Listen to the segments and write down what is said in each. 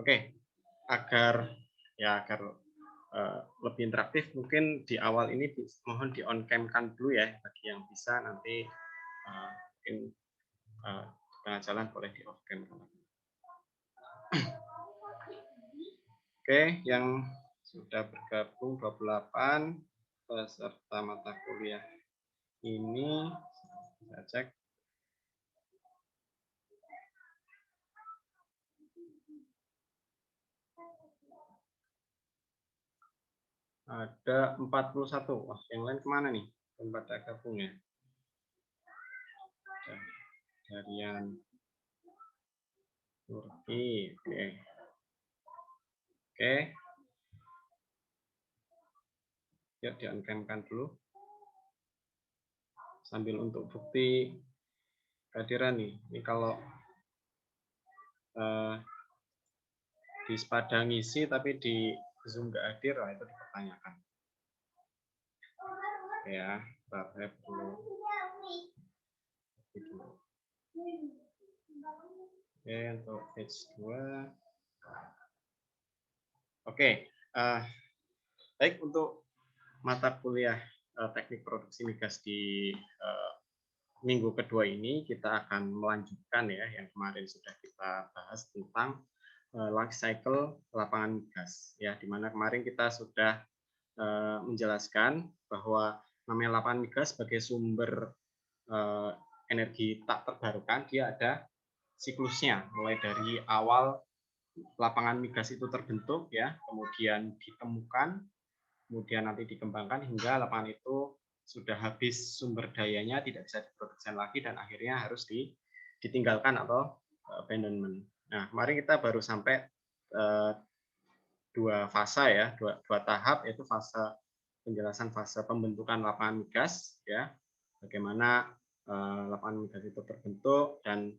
Oke, agar lebih interaktif, mungkin di awal ini mohon di on cam-kan dulu ya bagi yang bisa, nanti mungkin di tengah jalan boleh di off cam. Oke, yang sudah bergabung 28 peserta mata kuliah ini, saya cek. Ada 41. Wah, yang lain kemana nih? Belum pada gabung ya. Harian Turki. Oke. Oke. Yuk di on-cam-kan dulu. Sambil untuk bukti kehadiran nih. Ini kalau di Spada ngisi tapi di Zoom nggak hadir, lah itu dipertanyakan. Ya, saya perlu. Oke, untuk page 2. Oke, baik, untuk mata kuliah teknik produksi migas di minggu kedua ini kita akan melanjutkan ya yang kemarin sudah kita bahas tentang life cycle lapangan migas ya, di mana kemarin kita sudah menjelaskan bahwa namanya lapangan migas sebagai sumber energi tak terbarukan, dia ada siklusnya mulai dari awal lapangan migas itu terbentuk ya, kemudian ditemukan, kemudian nanti dikembangkan hingga lapangan itu sudah habis sumber dayanya, tidak bisa diproduksi lagi dan akhirnya harus ditinggalkan atau abandonment. Nah, kemarin kita baru sampai dua fase ya, dua tahap, yaitu fase penjelasan fase pembentukan lapangan migas ya, bagaimana lapangan migas itu terbentuk dan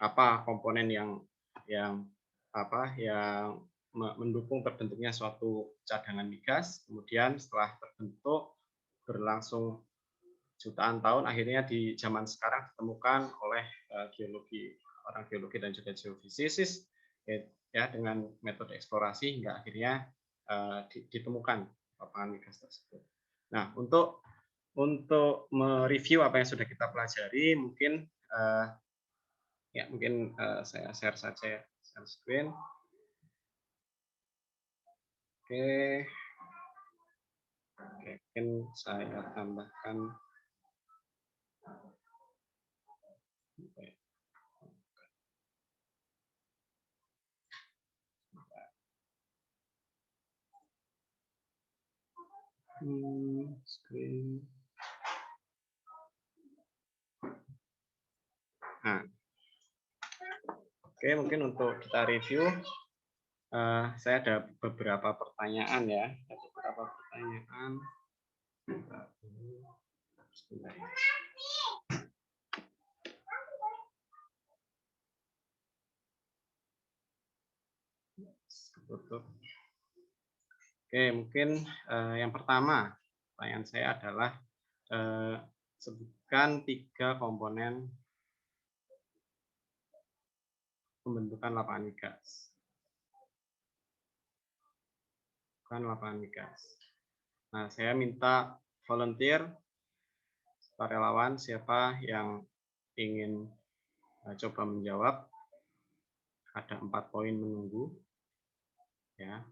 apa komponen yang mendukung terbentuknya suatu cadangan migas. Kemudian setelah terbentuk berlangsung jutaan tahun, akhirnya di zaman sekarang ditemukan oleh orang geologi dan juga geofisis ya, dengan metode eksplorasi hingga akhirnya ditemukan lapangan migas tersebut. Nah, untuk mereview apa yang sudah kita pelajari, mungkin saya share saja ya, share screen. Oke, mungkin saya tambahkan. Screen. Nah, oke, mungkin untuk kita review, saya ada beberapa pertanyaan ya, Oke, mungkin yang pertama pertanyaan saya adalah sebutkan 3 komponen pembentukan lapangan migas. Nah, saya minta volunteer, relawan, siapa yang ingin coba menjawab. Ada 4 poin menunggu. Ya.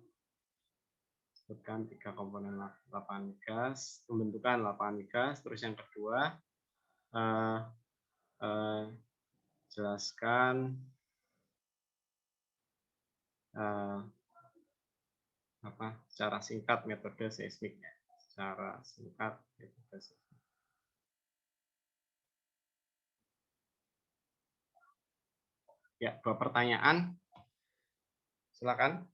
Sebutkan 3 komponen lapangan migas, pembentukan lapangan migas. Terus yang kedua, jelaskan secara singkat metode seismiknya. Secara singkat metode seismik. Ya, 2 pertanyaan. Silakan.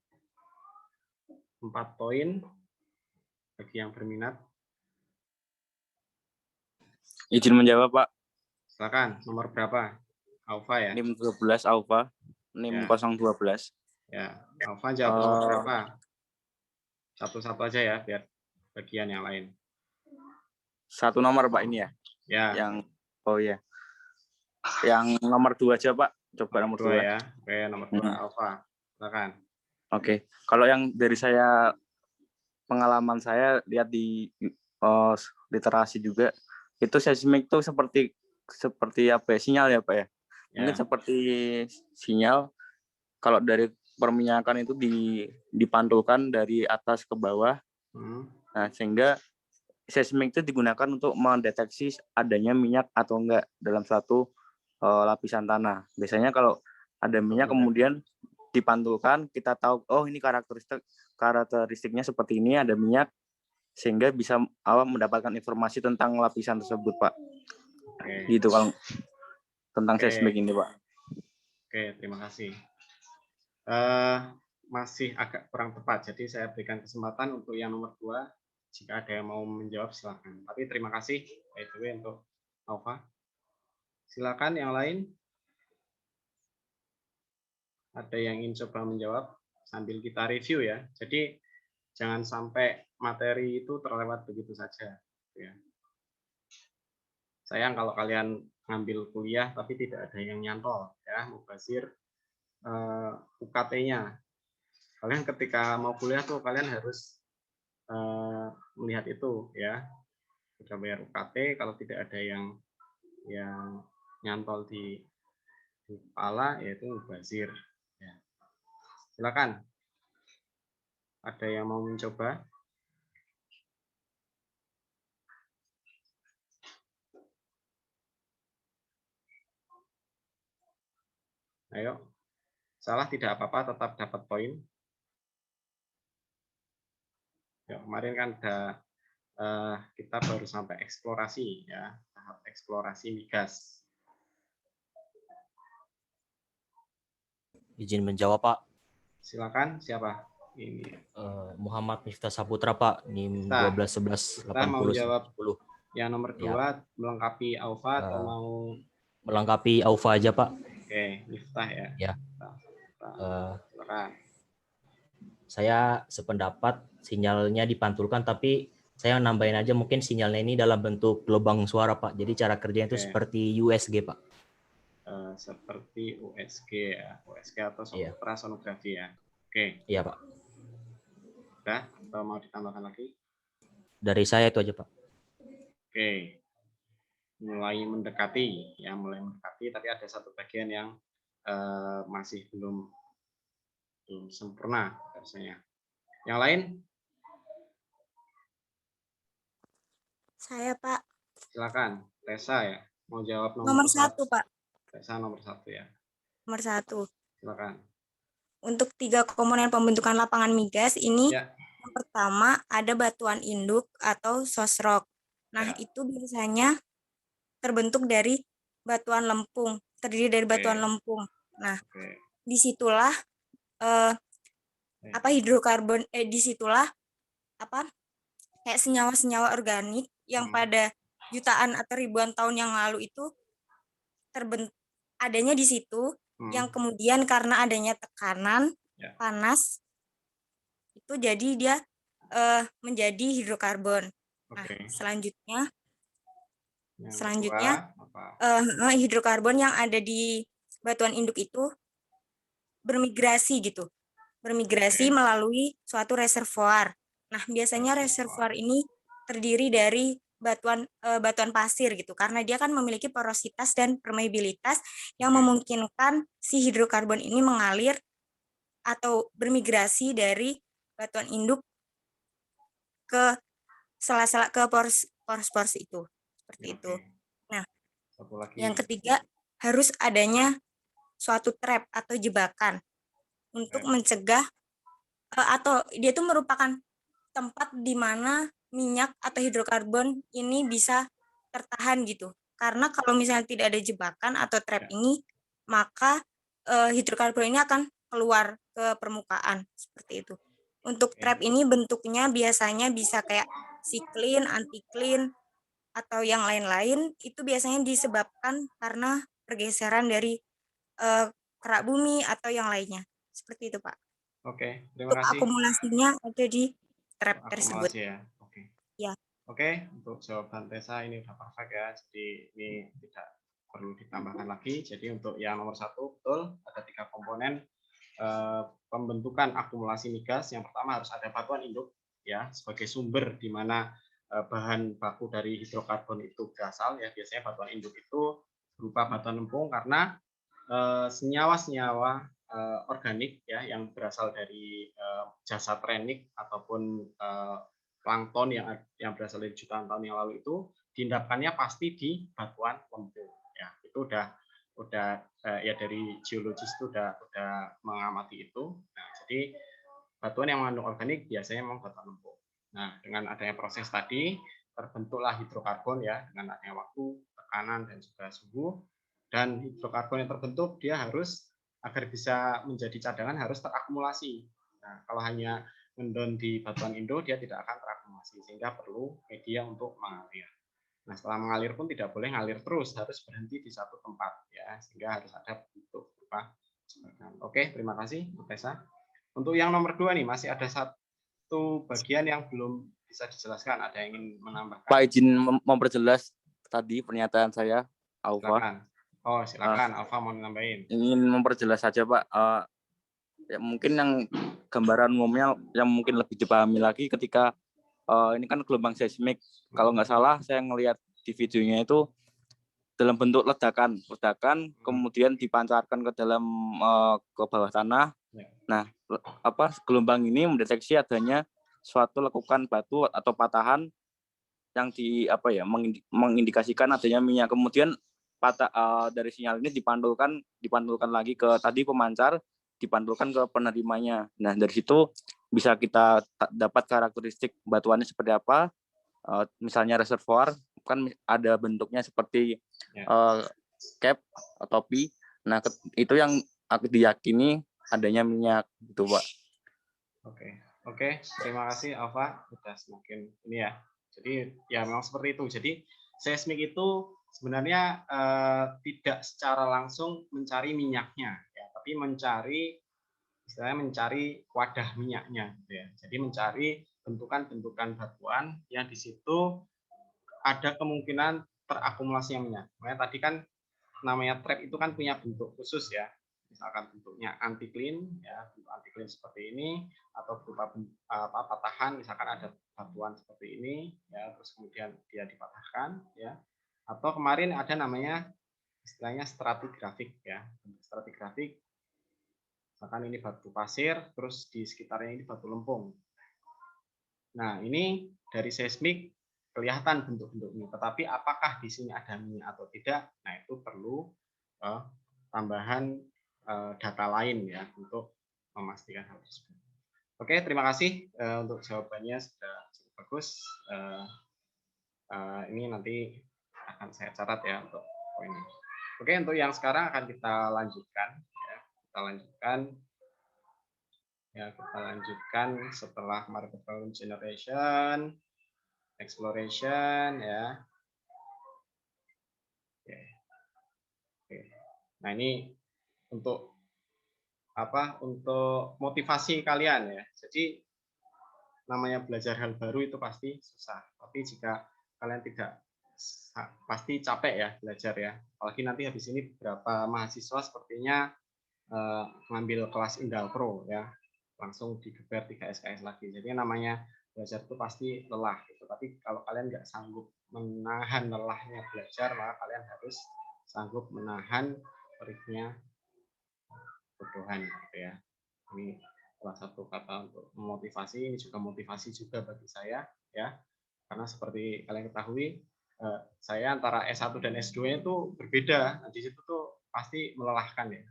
4 poin bagi yang berminat. Izin menjawab, Pak. Silakan. Nomor berapa? Alfa ya? NIM 12 Alfa, NIM 012. Ya, Alfa jawab nomor berapa? Satu-satu aja ya, biar bagian yang lain. 1 nomor, Pak, ini ya? Ya. Yang nomor 2 aja, Pak. Coba nomor 2 ya. Oke, nomor 2 Alfa. Silakan. Oke. Kalau yang dari saya, pengalaman saya lihat di literasi juga, itu seismik itu seperti apa ya, sinyal ya Pak ya. Mungkin seperti sinyal kalau dari perminyakan itu dipantulkan dari atas ke bawah. Nah, sehingga seismik itu digunakan untuk mendeteksi adanya minyak atau enggak dalam satu lapisan tanah. Biasanya kalau ada minyak kemudian dipantulkan, kita tahu oh ini karakteristiknya seperti ini, ada minyak, sehingga bisa mendapatkan informasi tentang lapisan tersebut, Pak. Gitu kalau tentang seismik ini, Pak. Oke, terima kasih. Masih agak kurang tepat, jadi saya berikan kesempatan untuk yang nomor 2. Jika ada yang mau menjawab silakan. Tapi terima kasih by the way untuk Alfa. Silakan yang lain. Ada yang ingin coba menjawab sambil kita review ya. Jadi jangan sampai materi itu terlewat begitu saja. Ya. Sayang kalau kalian ngambil kuliah tapi tidak ada yang nyantol ya, mubazir UKT-nya. Kalian ketika mau kuliah tuh kalian harus melihat itu ya. Sudah bayar UKT, kalau tidak ada yang nyantol di kepala, yaitu mubazir. Ya. Silakan. Ada yang mau mencoba? Ayo. Salah tidak apa-apa, tetap dapat poin. Ya, kemarin kan kita baru sampai eksplorasi ya, tahap eksplorasi migas. Izin menjawab, Pak. Silakan, siapa? Ini Muhammad Miftah Saputra, Pak. NIM 12 11 kita 80 mau jawab 10. Yang nomor 2 ya. Melengkapi Alfa atau mau melengkapi Alfa aja, Pak? Oke, Miftah ya. Ya. Silakan. Saya sependapat sinyalnya dipantulkan, tapi saya nambahin aja mungkin sinyalnya ini dalam bentuk gelombang suara, Pak. Jadi cara kerjanya itu seperti USG, Pak. Seperti USG ya, USG atau ultrasonografi ya. Oke. Iya, Pak. Udah, atau mau ditambahkan lagi? Dari saya itu aja, Pak. Oke. Mulai mendekati, tapi ada satu bagian yang masih belum sempurna rasanya. Yang lain? Saya, Pak. Silakan, Tessa ya. Mau jawab nomor 1, Pak. Tessa nomor 1 ya. Nomor 1. Silakan. Untuk 3 komponen pembentukan lapangan migas ini, yang pertama ada batuan induk atau sosrok. Nah, itu biasanya terbentuk dari batuan lempung, terdiri dari batuan lempung. Nah, disitulah hidrokarbon, disitulah kayak senyawa-senyawa organik yang pada jutaan atau ribuan tahun yang lalu itu adanya di situ, yang kemudian karena adanya tekanan panas itu jadi dia menjadi hidrokarbon. Nah, selanjutnya hidrokarbon yang ada di batuan induk itu bermigrasi melalui suatu reservoir. Nah, biasanya reservoir ini terdiri dari batuan pasir gitu, karena dia kan memiliki porositas dan permeabilitas yang memungkinkan si hidrokarbon ini mengalir atau bermigrasi dari batuan induk ke sela-sela ke poros-poros itu, seperti itu. Nah, yang ketiga harus adanya suatu trap atau jebakan untuk mencegah atau dia itu merupakan tempat di mana minyak atau hidrokarbon ini bisa tertahan gitu. Karena kalau misalnya tidak ada jebakan atau trap ini, maka hidrokarbon ini akan keluar ke permukaan seperti itu. Untuk trap ini bentuknya biasanya bisa kayak siklin, antiklin, atau yang lain-lain. Itu biasanya disebabkan karena pergeseran dari kerak bumi atau yang lainnya. Seperti itu, Pak. Oke, terima kasih. Akumulasinya ada di trap tersebut. Ya. Oke. Ya. Oke, untuk jawaban Tessa ini sudah perfect ya. Jadi ini tidak perlu ditambahkan lagi. Jadi untuk yang nomor 1 betul ada 3 komponen pembentukan akumulasi migas. Yang pertama harus ada batuan induk ya sebagai sumber di mana bahan baku dari hidrokarbon itu berasal ya. Biasanya batuan induk itu berupa batuan lempung karena senyawa-senyawa organik ya yang berasal dari jasa trenik ataupun plankton yang berasal dari jutaan tahun yang lalu itu diendapkannya pasti di batuan lempung ya. Itu udah ya dari geologis itu udah mengamati itu. Nah, jadi batuan yang mengandung organik biasanya memang batuan lempung. Nah, dengan adanya proses tadi terbentuklah hidrokarbon ya dengan adanya waktu, tekanan dan juga suhu. Dan hidrokarbon yang terbentuk dia harus agar bisa menjadi cadangan harus terakumulasi. Nah, kalau hanya mendon di batuan Indo dia tidak akan terakumulasi sehingga perlu media untuk mengalir. Nah, setelah mengalir pun tidak boleh ngalir terus, harus berhenti di satu tempat ya, sehingga harus ada bentuk berupa jembatan. Oke, terima kasih Bu Tessa. Untuk yang nomor 2 nih masih ada satu bagian yang belum bisa dijelaskan. Ada yang ingin menambahkan? Pak izin memperjelas tadi pernyataan saya, Alfa. Silakan. Oh, silakan. Alfa mau nambahin. Ingin memperjelas saja, Pak. Ya, mungkin yang gambaran umumnya yang mungkin lebih dipahami lagi ketika ini kan gelombang seismik. Kalau nggak salah saya ngelihat di videonya itu dalam bentuk ledakan, kemudian dipancarkan ke dalam ke bawah tanah. Nah, gelombang ini mendeteksi adanya suatu lekukan batu atau patahan yang mengindikasikan adanya minyak. Kemudian dari sinyal ini dipantulkan lagi ke tadi pemancar, dipantulkan ke penerimanya. Nah, dari situ bisa kita dapat karakteristik batuannya seperti apa. Misalnya reservoir kan ada bentuknya seperti cap atau topi. Nah, itu yang aku diyakini adanya minyak gitu, Pak. Oke, terima kasih Alfa, sudah semakin ini ya. Jadi ya memang seperti itu. Jadi seismik itu sebenarnya tidak secara langsung mencari minyaknya, ya, tapi mencari wadah minyaknya, gitu ya. Jadi mencari bentukan-bentukan batuan yang di situ ada kemungkinan terakumulasi minyak. Makanya tadi kan namanya trap itu kan punya bentuk khusus ya. Misalkan bentuknya anticline ya, bentuk anticline seperti ini atau berupa patahan, misalkan ada batuan seperti ini ya, terus kemudian dia dipatahkan ya. Atau kemarin ada namanya istilahnya stratigrafik ya. Stratigrafik misalkan ini batu pasir, terus di sekitarnya ini batu lempung. Nah, ini dari seismik kelihatan bentuk-bentuknya, tetapi apakah di sini ada minyak atau tidak? Nah, itu perlu tambahan data lain ya untuk memastikan hal tersebut. Oke, terima kasih untuk jawabannya sudah cukup bagus. Ini nanti akan saya catat ya untuk poin ini. Oke, untuk yang sekarang akan kita lanjutkan. Ya. Kita lanjutkan setelah market volume generation, exploration ya. Oke. Nah, ini untuk untuk motivasi kalian ya. Jadi namanya belajar hal baru itu pasti susah, tapi jika kalian tidak pasti capek ya belajar ya. Apalagi nanti habis ini beberapa mahasiswa sepertinya ngambil kelas Indal Pro ya, langsung digeber 3 SKS lagi. Jadi namanya belajar itu pasti lelah gitu. Tapi kalau kalian nggak sanggup menahan lelahnya belajar, maka kalian harus sanggup menahan perihnya kebodohan gitu ya. Ini salah satu kata untuk memotivasi, ini juga motivasi juga bagi saya ya. Karena seperti kalian ketahui, saya antara S1 dan S2 itu berbeda. Nah, di situ tuh pasti melelahkan ya.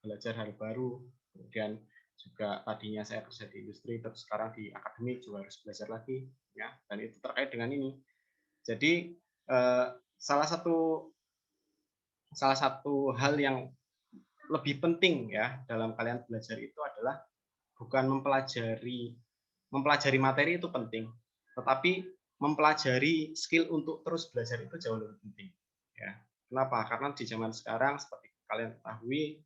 Belajar hal baru, kemudian juga tadinya saya kerja di industri, terus sekarang di akademik juga harus belajar lagi ya. Dan itu terkait dengan ini. Jadi salah satu hal yang lebih penting ya dalam kalian belajar itu adalah bukan mempelajari materi itu penting, tetapi mempelajari skill untuk terus belajar itu jauh lebih penting. Ya. Kenapa? Karena di zaman sekarang seperti kalian ketahui,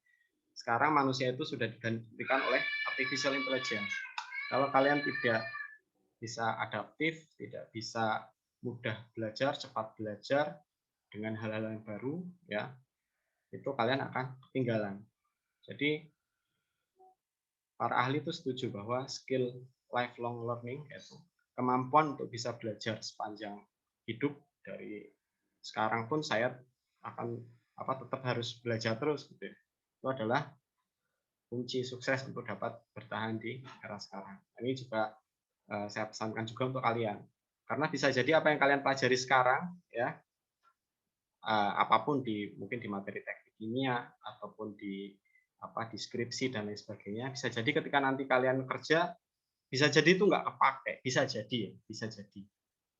sekarang manusia itu sudah digantikan oleh artificial intelligence. Kalau kalian tidak bisa adaptif, tidak bisa mudah belajar, cepat belajar dengan hal-hal yang baru, ya itu kalian akan ketinggalan. Jadi para ahli itu setuju bahwa skill lifelong learning, yaitu kemampuan untuk bisa belajar sepanjang hidup, dari sekarang pun saya akan tetap harus belajar terus gitu ya. Itu adalah kunci sukses untuk dapat bertahan di era sekarang. Ini juga saya pesankan juga untuk kalian. Karena bisa jadi apa yang kalian pelajari sekarang ya, apapun mungkin di materi teknik kimia ataupun di deskripsi dan lain sebagainya, bisa jadi ketika nanti kalian kerja bisa jadi itu nggak kepake, bisa jadi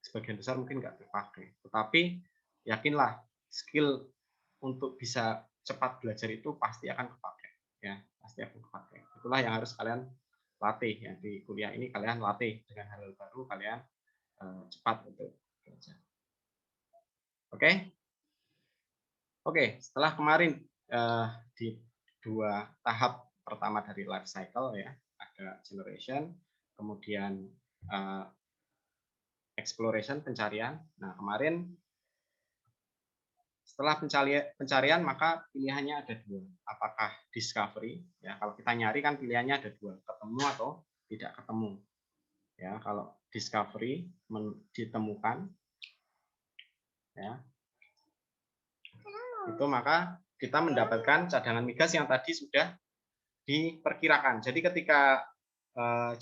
sebagian besar mungkin nggak terpakai, tetapi yakinlah skill untuk bisa cepat belajar itu pasti akan kepake, ya pasti akan kepake. Itulah yang harus kalian latih ya, di kuliah ini kalian latih dengan hal baru, kalian cepat untuk belajar. Oke, setelah kemarin di 2 tahap pertama dari life cycle ya, ada generation, kemudian exploration, pencarian. Nah, kemarin setelah pencarian maka pilihannya ada 2. Apakah discovery? Ya, kalau kita nyari kan pilihannya ada 2, ketemu atau tidak ketemu. Ya, kalau discovery ditemukan, ya, itu maka kita mendapatkan cadangan migas yang tadi sudah diperkirakan. Jadi ketika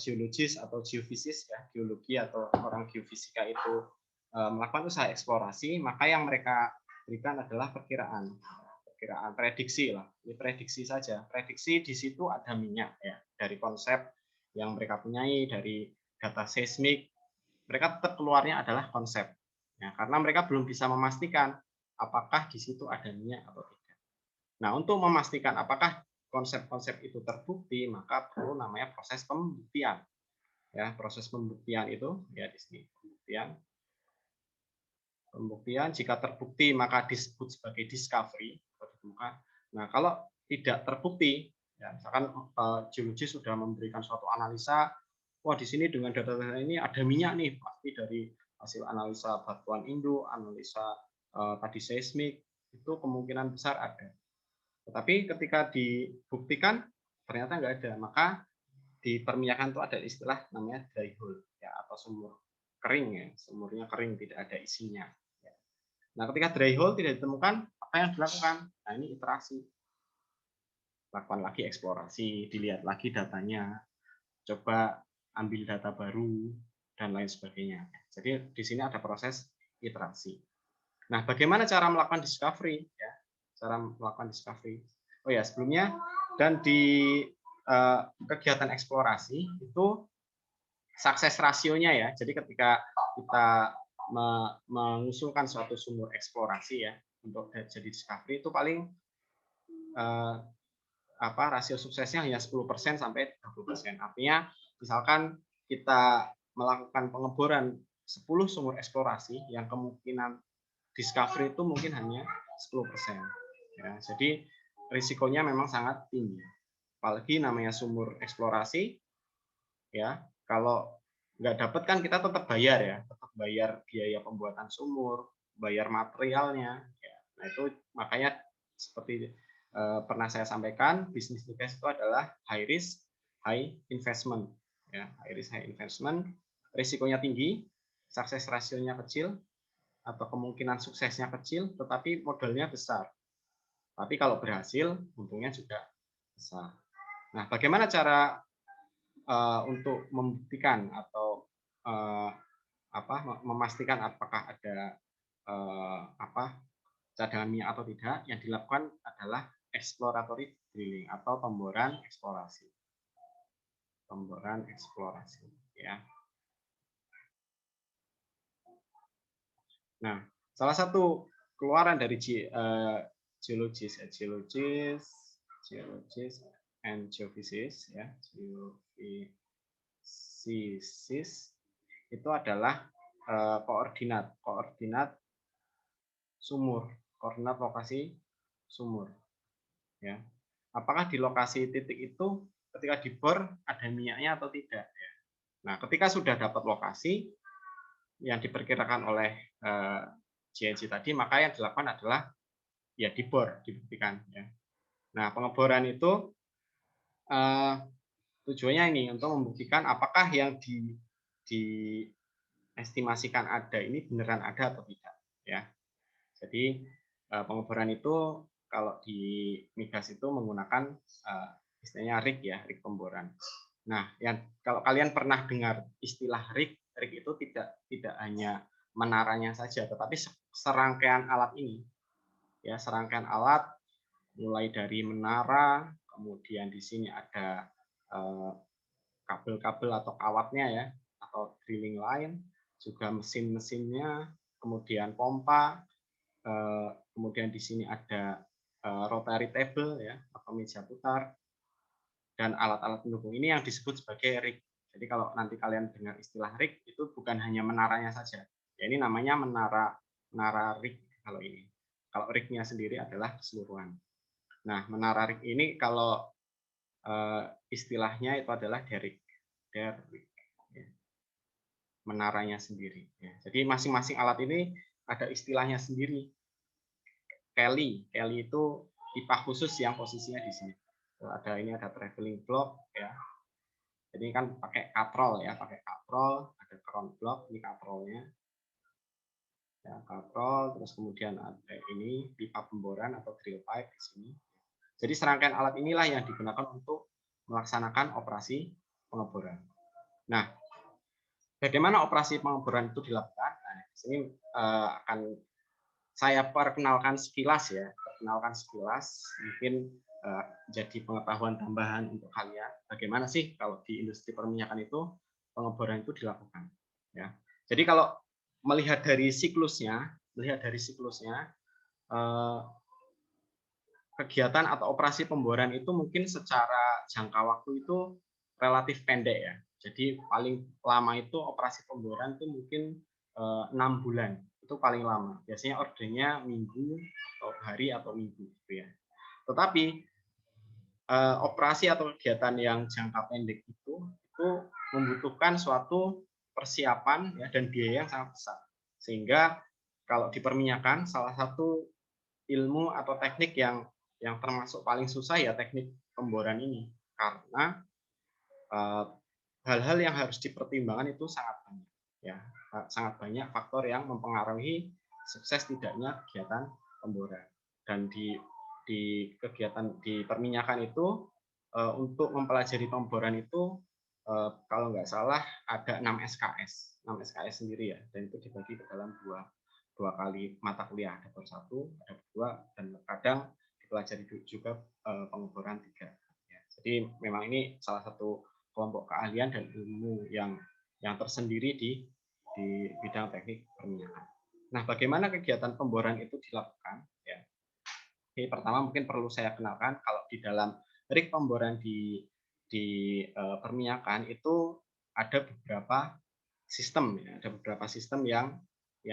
geologis atau geofisis ya, geologi atau orang geofisika itu melakukan usaha eksplorasi, maka yang mereka berikan adalah perkiraan prediksi lah. Ini prediksi saja. Prediksi di situ ada minyak ya, dari konsep yang mereka punyai, dari data seismik, mereka tetap keluarnya adalah konsep. Ya, karena mereka belum bisa memastikan apakah di situ ada minyak atau tidak. Nah, untuk memastikan apakah konsep-konsep itu terbukti, maka perlu namanya proses pembuktian. Ya, proses pembuktian itu ya di sini pembuktian jika terbukti maka disebut sebagai discovery atau ditemukan. Nah, kalau tidak terbukti, ya misalkan geologis sudah memberikan suatu analisa, wah di sini dengan data-data ini ada minyak nih, pasti dari hasil analisa batuan induk, analisa tadi seismik, itu kemungkinan besar ada. Tetapi ketika dibuktikan ternyata nggak ada, maka di perminyakan itu ada istilah namanya dry hole ya, atau sumur kering ya, sumurnya kering tidak ada isinya. Ya. Nah, ketika dry hole tidak ditemukan, apa yang dilakukan? Nah, ini iterasi. Lakukan lagi eksplorasi, dilihat lagi datanya, coba ambil data baru dan lain sebagainya. Jadi di sini ada proses iterasi. Nah, bagaimana cara melakukan discovery ya? Cara melakukan discovery. Oh ya, sebelumnya dan di kegiatan eksplorasi itu sukses rasionya ya. Jadi ketika kita mengusulkan suatu sumur eksplorasi ya untuk jadi discovery, itu paling rasio suksesnya hanya 10% sampai 30%. Artinya misalkan kita melakukan pengeboran 10 sumur eksplorasi, yang kemungkinan discovery itu mungkin hanya 10%. Ya, jadi risikonya memang sangat tinggi. Apalagi namanya sumur eksplorasi, ya kalau nggak dapat kan kita tetap bayar ya, tetap bayar biaya pembuatan sumur, bayar materialnya. Ya. Nah itu makanya seperti pernah saya sampaikan, bisnis migas itu adalah high risk, high investment. Ya, high risk, high investment, risikonya tinggi, sukses rasionya kecil, atau kemungkinan suksesnya kecil, tetapi modalnya besar. Tapi kalau berhasil, untungnya juga besar. Nah, bagaimana cara untuk membuktikan atau memastikan apakah ada cadangan minyak atau tidak? Yang dilakukan adalah exploratory drilling atau pemboran eksplorasi. Pemboran eksplorasi, ya. Nah, salah satu keluaran dari geologis and geophysics ya, geophysics itu adalah koordinat sumur, koordinat lokasi sumur ya. Apakah di lokasi titik itu ketika dibor ada minyaknya atau tidak ya. Nah, ketika sudah dapat lokasi yang diperkirakan oleh GNG tadi, maka yang dilakukan adalah ya dibor, dibuktikan ya. Nah, pengeboran itu tujuannya ini untuk membuktikan apakah yang diestimasikan ada ini beneran ada atau tidak ya. Jadi pengeboran itu kalau di migas itu menggunakan istilahnya rig ya, rig pemboran. Nah, yang kalau kalian pernah dengar istilah rig itu tidak hanya menaranya saja, tetapi serangkaian alat ini ya, serangkaian alat mulai dari menara, kemudian di sini ada kabel-kabel atau kawatnya ya, atau drilling line, juga mesin-mesinnya, kemudian pompa, kemudian di sini ada rotary table ya, atau meja putar, dan alat-alat pendukung ini yang disebut sebagai rig. Jadi kalau nanti kalian dengar istilah rig itu bukan hanya menaranya saja. Ya, ini namanya menara rig kalau ini. Kalau rignya sendiri adalah keseluruhan. Nah, menara rig ini kalau istilahnya itu adalah derrick. Ya. Menaranya sendiri. Ya. Jadi masing-masing alat ini ada istilahnya sendiri. Kelly itu pipa khusus yang posisinya di sini. Ini ada traveling block ya. Jadi kan pakai kaprol ya, ada crown block, ini kaprolnya. Ya, kaprol, terus kemudian ada ini pipa pemboran atau drill pipe di sini. Jadi serangkaian alat inilah yang digunakan untuk melaksanakan operasi pengeboran. Nah, bagaimana operasi pengeboran itu dilakukan? Nah, di sini akan saya perkenalkan sekilas ya, mungkin jadi pengetahuan tambahan untuk kalian. Bagaimana sih kalau di industri perminyakan itu pengeboran itu dilakukan? Ya, jadi kalau melihat dari siklusnya, kegiatan atau operasi pemboran itu mungkin secara jangka waktu itu relatif pendek ya. Jadi paling lama itu operasi pemboran itu mungkin 6 bulan. Itu paling lama. Biasanya ordernya minggu atau hari atau minggu gitu ya. Tetapi operasi atau kegiatan yang jangka pendek itu membutuhkan suatu persiapan ya, dan biaya yang sangat besar. Sehingga kalau di perminyakan salah satu ilmu atau teknik yang termasuk paling susah ya teknik pemboran ini, karena hal-hal yang harus dipertimbangkan itu sangat banyak ya, sangat banyak faktor yang mempengaruhi sukses tidaknya kegiatan pemboran. Dan di kegiatan di perminyakan itu untuk mempelajari pemboran itu kalau nggak salah ada 6 SKS sendiri ya, dan itu dibagi ke dalam dua kali mata kuliah, ada satu, ada dua, dan kadang dipelajari juga pengeboran 3. Ya, jadi memang ini salah satu kelompok keahlian dan ilmu yang tersendiri di bidang teknik perminyakan. Nah, bagaimana kegiatan pemboran itu dilakukan? Ya. Oke, pertama mungkin perlu saya kenalkan kalau di dalam rig pemboran di perminyakan itu ada beberapa sistem ya, ada beberapa sistem yang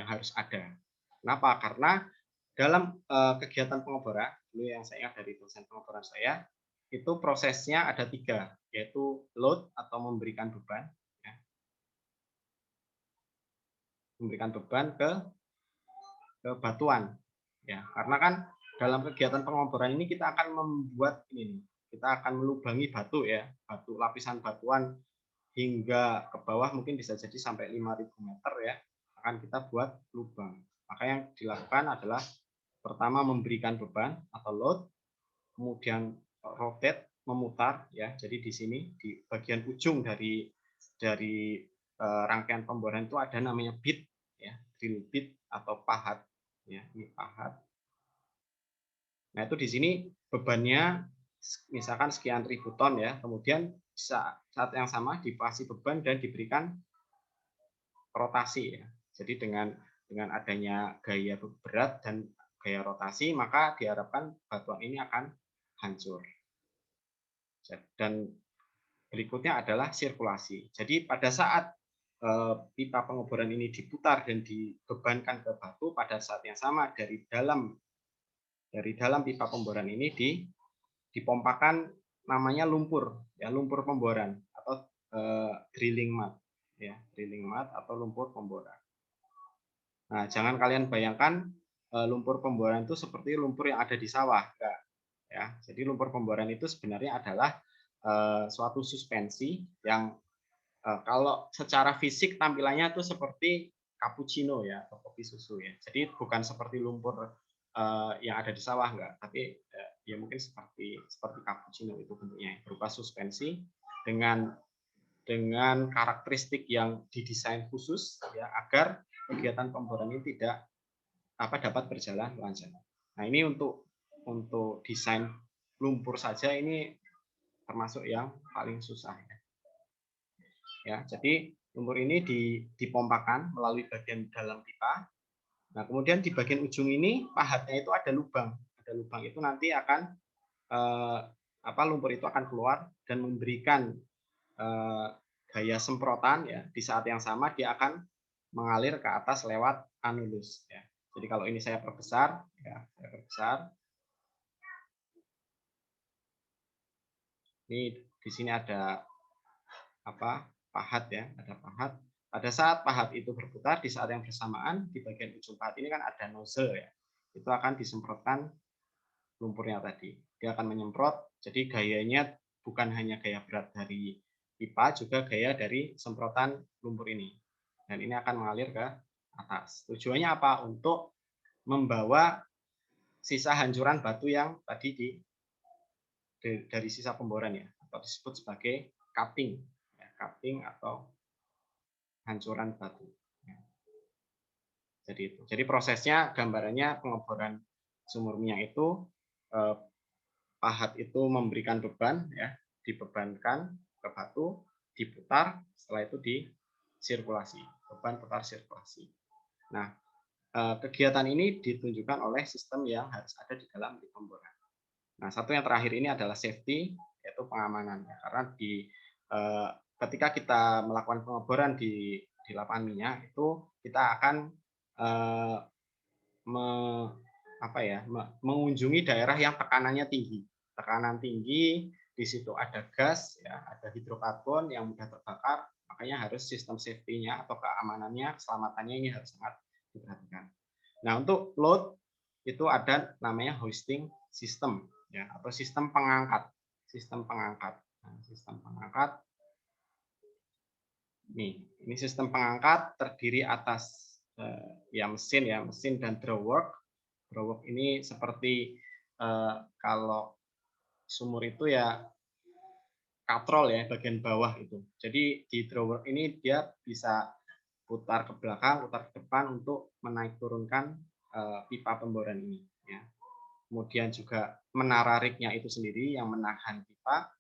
harus ada. Kenapa? Karena dalam kegiatan pengeboran, ini yang saya ingat dari dosen pengeboran saya, itu prosesnya ada 3, yaitu load atau memberikan beban, ya. Memberikan beban ke batuan, ya. Karena kan dalam kegiatan pengeboran ini kita akan membuat ini, kita akan melubangi batu ya, lapisan batuan hingga ke bawah mungkin bisa jadi sampai 5.000 meter ya, akan kita buat lubang. Maka yang dilakukan adalah pertama memberikan beban atau load, kemudian rotate, memutar ya. Jadi di sini di bagian ujung dari rangkaian pemboran itu ada namanya bit ya, drill bit atau pahat ya, ini pahat. Nah, itu di sini bebannya misalkan sekian ribu ton ya, kemudian saat yang sama dikasih beban dan diberikan rotasi ya. Jadi dengan adanya gaya berat dan gaya rotasi, maka diharapkan batuan ini akan hancur. Dan berikutnya adalah sirkulasi. Jadi pada saat pipa pengeboran ini diputar dan dibebankan ke batu, pada saat yang sama dari dalam pipa pemboran ini dipompakan namanya lumpur ya, lumpur pemboran atau drilling mud ya, drilling mud atau lumpur pemboran. Nah, jangan kalian bayangkan lumpur pemboran itu seperti lumpur yang ada di sawah, enggak. Ya, jadi lumpur pemboran itu sebenarnya adalah suatu suspensi yang kalau secara fisik tampilannya itu seperti cappuccino ya atau kopi susu ya. Jadi bukan seperti lumpur yang ada di sawah enggak, tapi ya mungkin seperti cappuccino itu bentuknya berupa suspensi dengan karakteristik yang didesain khusus ya agar kegiatan pemboran ini dapat berjalan lancar. Nah, ini untuk desain lumpur saja ini termasuk yang paling susah ya. Ya, jadi lumpur ini dipompakan melalui bagian dalam pipa. Nah, kemudian di bagian ujung ini pahatnya itu ada lubang. Ada lubang itu nanti akan lumpur itu akan keluar dan memberikan gaya semprotan ya. Di saat yang sama dia akan mengalir ke atas lewat anulus ya. Jadi kalau ini saya perbesar ya, saya perbesar. Ini di sini ada pahat ya, ada pahat. Pada saat pahat itu berputar, di saat yang bersamaan di bagian ujung pahat ini kan ada nozzle ya. Itu akan disemprotkan lumpurnya tadi. Dia akan menyemprot, jadi gayanya bukan hanya gaya berat dari pipa, juga gaya dari semprotan lumpur ini. Dan ini akan mengalir ke atas. Tujuannya apa? Untuk membawa sisa hancuran batu yang tadi dari sisa pemboran ya, atau disebut sebagai cutting, ya, cutting atau hancuran batu. Ya. Jadi prosesnya gambarannya pengeboran sumur minyak itu pahat itu memberikan beban ya, dibebankan ke batu, diputar, setelah itu disirkulasi, beban putar sirkulasi. Nah, kegiatan ini ditunjukkan oleh sistem yang harus ada di dalam pemboran. Nah, satu yang terakhir ini adalah safety, yaitu pengamanan. Karena ketika kita melakukan pengeboran di lapangan minyak itu kita akan mengunjungi daerah yang tekanannya tinggi. Tekanan tinggi, di situ ada gas, ya, ada hidrokarbon yang mudah terbakar, makanya harus sistem safety-nya atau keamanannya, keselamatannya ini harus sangat diperhatikan. Nah, untuk load itu ada namanya hoisting system, ya, atau sistem pengangkat. Sistem pengangkat. Nah, sistem pengangkat. Ini sistem pengangkat terdiri atas mesin dan drawwork. Drawwork ini seperti kalau sumur itu ya katrol ya, bagian bawah itu. Jadi di drawwork ini dia bisa putar ke belakang, putar ke depan untuk menaik turunkan pipa pemboran ini. Ya. Kemudian juga menara rignya itu sendiri yang menahan pipa.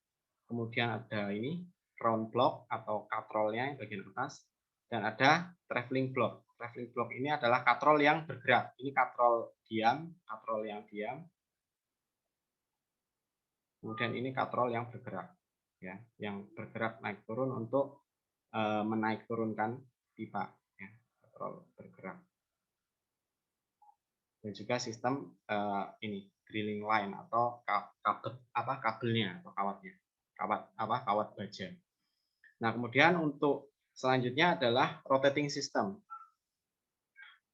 Kemudian ada ini round block atau katrolnya yang bagian atas, dan ada traveling block. Traveling block ini adalah katrol yang bergerak. Ini katrol yang diam. Kemudian ini katrol yang bergerak, ya, yang bergerak naik turun untuk menaik turunkan pipa, ya, katrol bergerak. Dan juga sistem ini drilling line atau kabelnya atau kawat baja. Nah, kemudian untuk selanjutnya adalah rotating system,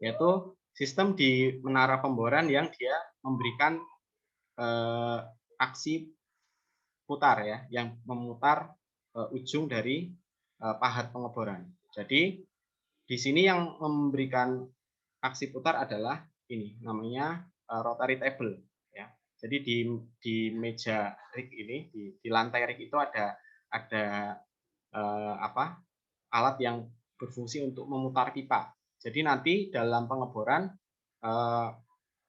yaitu sistem di menara pemboran yang dia memberikan aksi putar ya, yang memutar ujung dari pahat pengeboran. Jadi di sini yang memberikan aksi putar adalah ini namanya rotary table ya. Jadi di meja rig ini, di lantai rig itu ada alat yang berfungsi untuk memutar pipa. Jadi nanti dalam pengeboran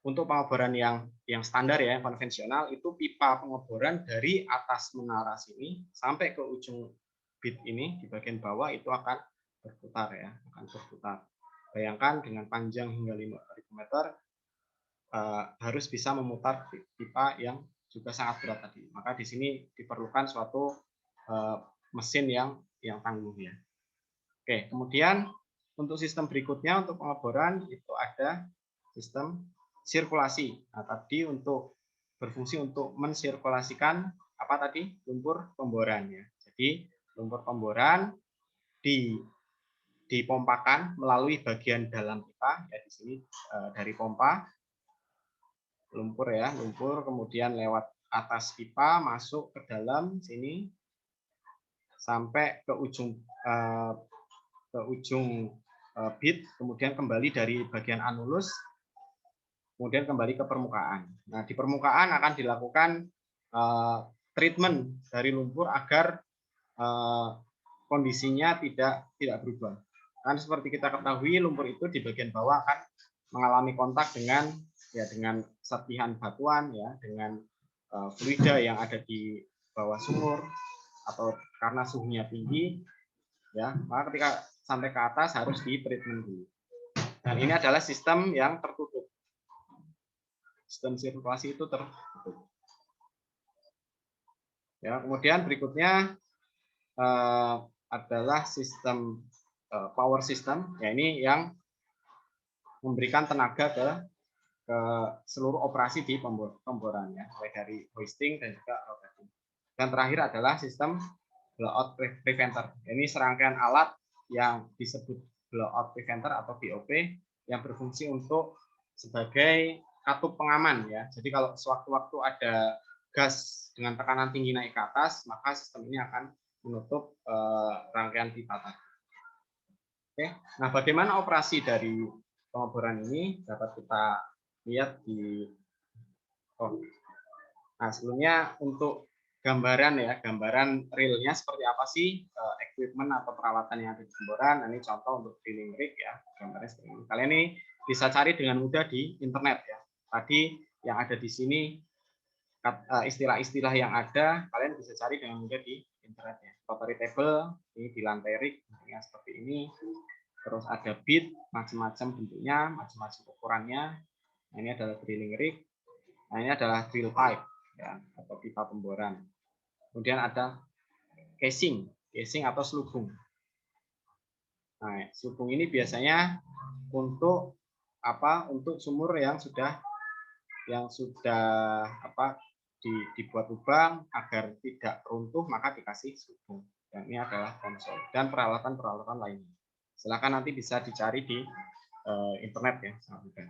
untuk pengeboran yang standar ya, yang konvensional, itu pipa pengeboran dari atas menara sini sampai ke ujung bit ini di bagian bawah itu akan berputar ya, akan berputar. Bayangkan dengan panjang hingga 5.000 meter harus bisa memutar pipa yang juga sangat berat tadi. Maka di sini diperlukan suatu mesin yang tangguh ya. Oke, kemudian untuk sistem berikutnya untuk pengeboran itu ada sistem sirkulasi. Nah, tadi untuk berfungsi untuk mensirkulasikan lumpur pemboran ya. Jadi lumpur pemboran dipompakan melalui bagian dalam pipa ya, di sini dari pompa lumpur ya, lumpur kemudian lewat atas pipa masuk ke dalam sini sampai ke ujung bit, kemudian kembali dari bagian anulus, kemudian kembali ke permukaan. Nah, di permukaan akan dilakukan treatment dari lumpur agar kondisinya tidak berubah. Kan seperti kita ketahui, lumpur itu di bagian bawah akan mengalami kontak dengan serpihan batuan ya, dengan fluida yang ada di bawah sumur, atau karena suhunya tinggi ya, maka ketika sampai ke atas harus di treatment dulu. Dan ini adalah sistem yang tertutup. Sistem sirkulasi itu tertutup. Ya, kemudian berikutnya adalah sistem power system. Ya, ini yang memberikan tenaga ke seluruh operasi di pemboran ya, mulai dari hoisting dan juga rotating. Dan terakhir adalah sistem blowout preventer. Ini serangkaian alat yang disebut blowout preventer atau BOP yang berfungsi untuk sebagai katup pengaman ya. Jadi kalau sewaktu-waktu ada gas dengan tekanan tinggi naik ke atas, maka sistem ini akan menutup rangkaian pipa tadi. Oke. Nah, bagaimana operasi dari pengeboran ini dapat kita lihat di Nah, sebelumnya untuk gambaran ya, gambaran realnya seperti apa sih equipment atau peralatan yang ada di pemboran. Nah, ini contoh untuk drilling rig ya, gambarnya seperti ini. Kalian ini bisa cari dengan mudah di internet ya. Tadi yang ada di sini istilah-istilah yang ada, kalian bisa cari dengan mudah di internet ya. Rotary table ini di lantai rig bentuknya seperti ini. Terus ada bit, macam-macam bentuknya, macam-macam ukurannya. Nah, ini adalah drilling rig. Nah, ini adalah drill pipe ya, atau pipa pemboran. Kemudian ada casing atau selubung. Nah, selubung ini biasanya untuk apa? Untuk sumur yang sudah dibuat lubang agar tidak runtuh, maka dikasih selubung. Dan ini adalah konsol dan peralatan-peralatan lainnya. Silakan nanti bisa dicari di internet ya, sangat mudah.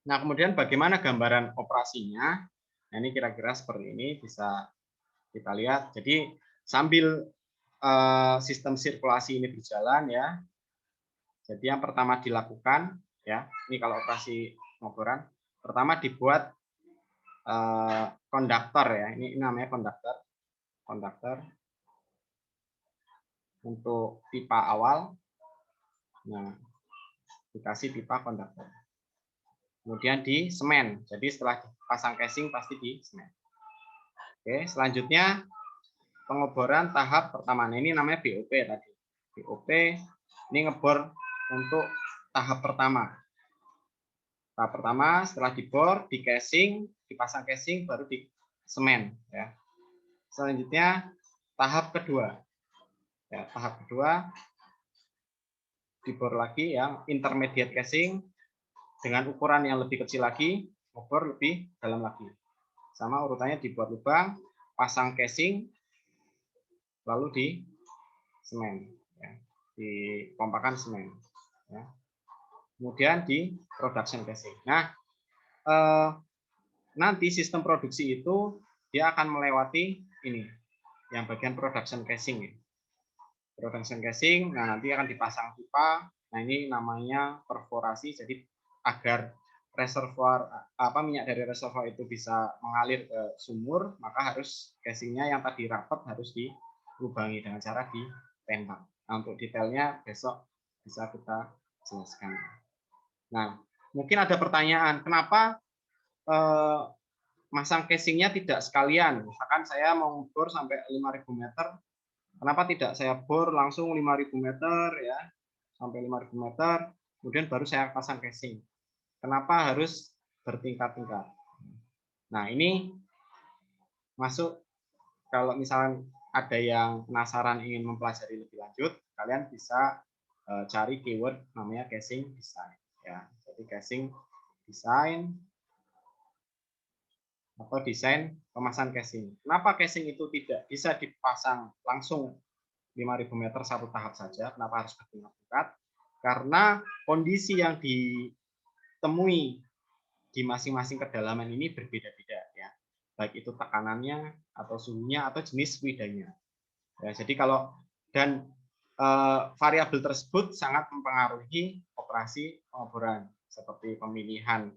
Nah, kemudian bagaimana gambaran operasinya? Nah, ini kira-kira seperti ini bisa kita lihat. Jadi sambil sistem sirkulasi ini berjalan ya. Jadi yang pertama dilakukan ya, ini kalau operasi pengeboran, pertama dibuat konduktor ya. Ini namanya konduktor untuk pipa awal. Nah, dikasih pipa konduktor. Kemudian di semen. Jadi setelah pasang casing pasti di semen. Oke, selanjutnya pengeboran tahap pertama. Nah, ini namanya BOP tadi. BOP ini ngebor untuk tahap pertama. Tahap pertama setelah dibor, di casing, dipasang casing, baru di semen. Ya. Selanjutnya tahap kedua. Ya, tahap kedua dibor lagi yang intermediate casing dengan ukuran yang lebih kecil lagi, ngebor lebih dalam lagi. Sama urutannya dibuat lubang, pasang casing, lalu di semen, ya, dipompakan semen. Ya. Kemudian di production casing. Nah, nanti sistem produksi itu dia akan melewati ini, yang bagian production casing. Ya. Production casing, nah nanti akan dipasang pipa. Nah ini namanya perforasi. Jadi agar reservoir minyak dari reservoir itu bisa mengalir ke sumur, maka harus casingnya yang tadi rapat harus dilubangi dengan cara ditembak. Nah, untuk detailnya besok bisa kita jelaskan. Nah, mungkin ada pertanyaan, kenapa masang casingnya tidak sekalian? Misalkan saya mau ngebor sampai 5.000 meter, kenapa tidak saya bor langsung 5.000 meter ya, sampai 5.000 meter, kemudian baru saya pasang casing? Kenapa harus bertingkat-tingkat? Nah, ini masuk, kalau misalnya ada yang penasaran ingin mempelajari lebih lanjut, kalian bisa cari keyword namanya casing design. Ya, jadi casing design atau desain pemasangan casing. Kenapa casing itu tidak bisa dipasang langsung 5.000 meter satu tahap saja? Kenapa harus bertingkat-tingkat? Karena kondisi yang ditemui di masing-masing kedalaman ini berbeda-beda ya, baik itu tekanannya atau suhunya atau jenis fluidanya. Ya, jadi kalau dan variabel tersebut sangat mempengaruhi operasi pengeboran seperti pemilihan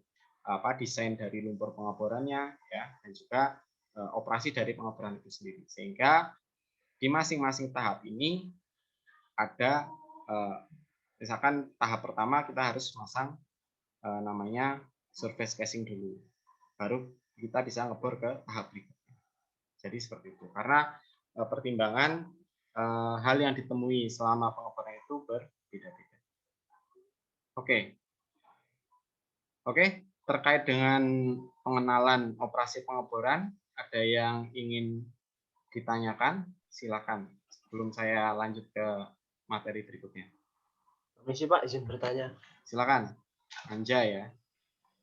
desain dari lumpur pengeborannya ya, dan juga operasi dari pengeboran itu sendiri. Sehingga di masing-masing tahap ini ada misalkan tahap pertama kita harus masang namanya surface casing dulu, baru kita bisa ngebor ke tahap berikutnya. Jadi seperti itu. Karena pertimbangan hal yang ditemui selama pengeboran itu berbeda-beda. Oke, terkait dengan pengenalan operasi pengeboran, ada yang ingin ditanyakan? Silakan. Sebelum saya lanjut ke materi berikutnya. Permisi Pak, izin bertanya. Silakan. Anja ya.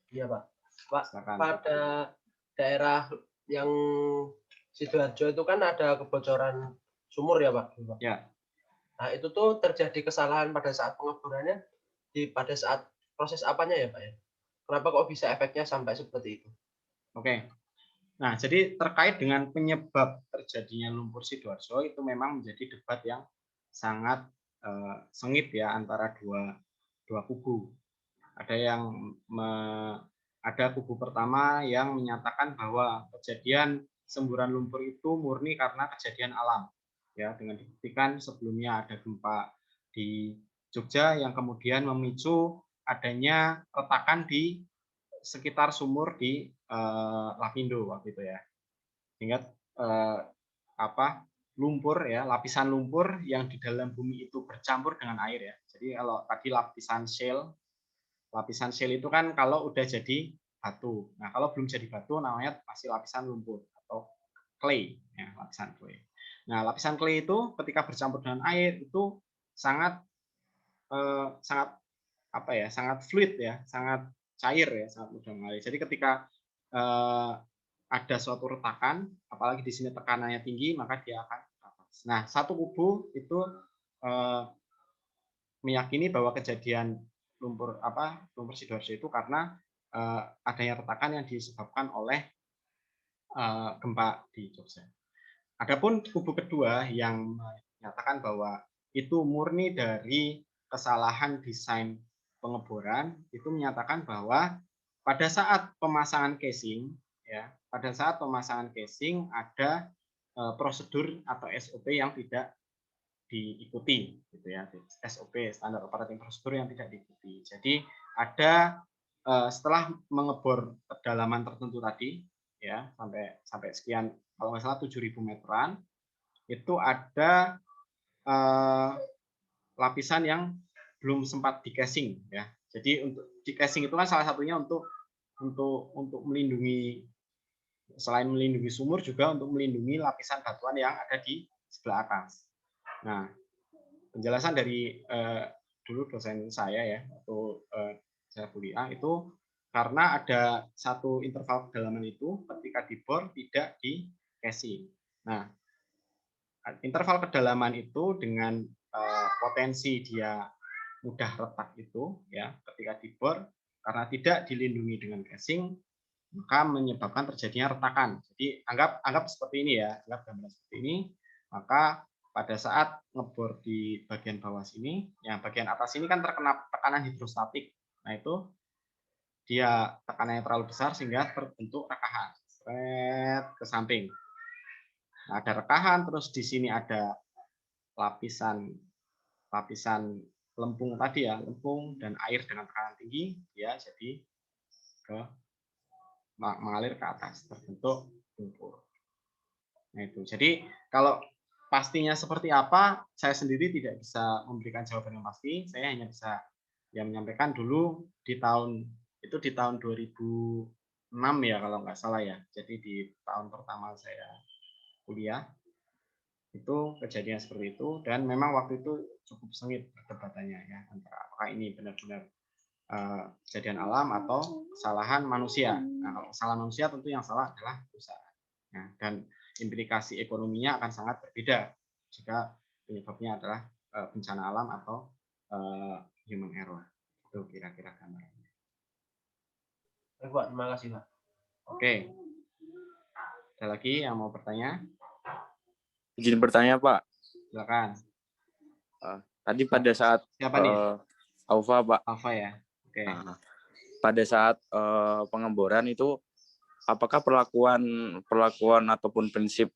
Iya Pak. Pak, Silakan. pada daerah yang Sidoarjo itu kan ada kebocoran sumur ya Pak? Ya. Nah itu tuh terjadi kesalahan pada saat pengeborannya pada saat proses apanya ya Pak ya? Kenapa kok bisa efeknya sampai seperti itu? Oke. Nah, jadi terkait dengan penyebab terjadinya lumpur Sidoarjo itu memang menjadi debat yang sangat sengit ya antara dua kubu. Ada kubu pertama yang menyatakan bahwa kejadian semburan lumpur itu murni karena kejadian alam. Ya, dengan dibuktikan sebelumnya ada gempa di Jogja yang kemudian memicu adanya retakan di sekitar sumur di Lapindo waktu itu ya. Sehingga lumpur ya, lapisan lumpur yang di dalam bumi itu bercampur dengan air ya. Jadi kalau tadi lapisan shell itu kan kalau udah jadi batu. Nah, kalau belum jadi batu namanya masih lapisan lumpur atau clay ya, lapisan clay. Nah, lapisan clay itu ketika bercampur dengan air itu sangat sangat fluid ya, sangat cair ya, sangat mudah mengalir. Jadi ketika ada suatu retakan, apalagi di sini tekanannya tinggi, maka dia akan rapas. Nah, satu kubu itu meyakini bahwa kejadian lumpur Sidoarjo itu karena adanya retakan yang disebabkan oleh gempa di Jogja. Adapun kubu kedua yang menyatakan bahwa itu murni dari kesalahan desain pengeboran, itu menyatakan bahwa pada saat pemasangan casing ada prosedur atau SOP yang tidak diikuti gitu ya, SOP standar operating procedure yang tidak diikuti. Jadi ada setelah mengebor kedalaman tertentu tadi ya sampai sekian, kalau nggak salah 7.000 meteran, itu ada lapisan yang belum sempat di casing ya. Jadi untuk di casing itu kan salah satunya untuk melindungi, selain melindungi sumur juga untuk melindungi lapisan batuan yang ada di sebelah atas. Nah, penjelasan dari dulu dosen saya ya, waktu saya kuliah itu karena ada satu interval kedalaman itu ketika dibor tidak di casing. Nah, interval kedalaman itu dengan potensi dia mudah retak itu ya ketika dibor karena tidak dilindungi dengan casing, maka menyebabkan terjadinya retakan. Jadi anggap seperti ini ya, anggap gambaran seperti ini, maka pada saat ngebor di bagian bawah sini, yang bagian atas ini kan terkena tekanan hidrostatik. Nah, itu dia tekanannya terlalu besar sehingga terbentuk rekahan ke samping. Nah, ada rekahan, terus di sini ada lapisan lempung tadi ya, lempung dan air dengan tekanan tinggi, dia jadi mengalir ke atas, terbentuk lumpur. Nah, itu. Jadi kalau pastinya seperti apa, saya sendiri tidak bisa memberikan jawaban yang pasti. Saya hanya bisa menyampaikan dulu di tahun 2006 ya kalau nggak salah ya. Jadi di tahun pertama saya kuliah itu kejadian seperti itu, dan memang waktu itu cukup sengit perdebatannya ya antara apakah ini benar-benar kejadian alam atau kesalahan manusia. Nah, kalau kesalahan manusia tentu yang salah adalah perusahaan. Nah, dan implikasi ekonominya akan sangat berbeda jika penyebabnya adalah bencana alam atau human error. Itu kira-kira gambarannya. Baik, Pak, terima kasih, Pak. Oke. Ada lagi yang mau bertanya? Izin bertanya, Pak. Silakan. Tadi pada saat Siapa nih? Aufa, Pak. Alfa ya. Oke. Pada saat pengeboran itu, apakah perlakuan ataupun prinsip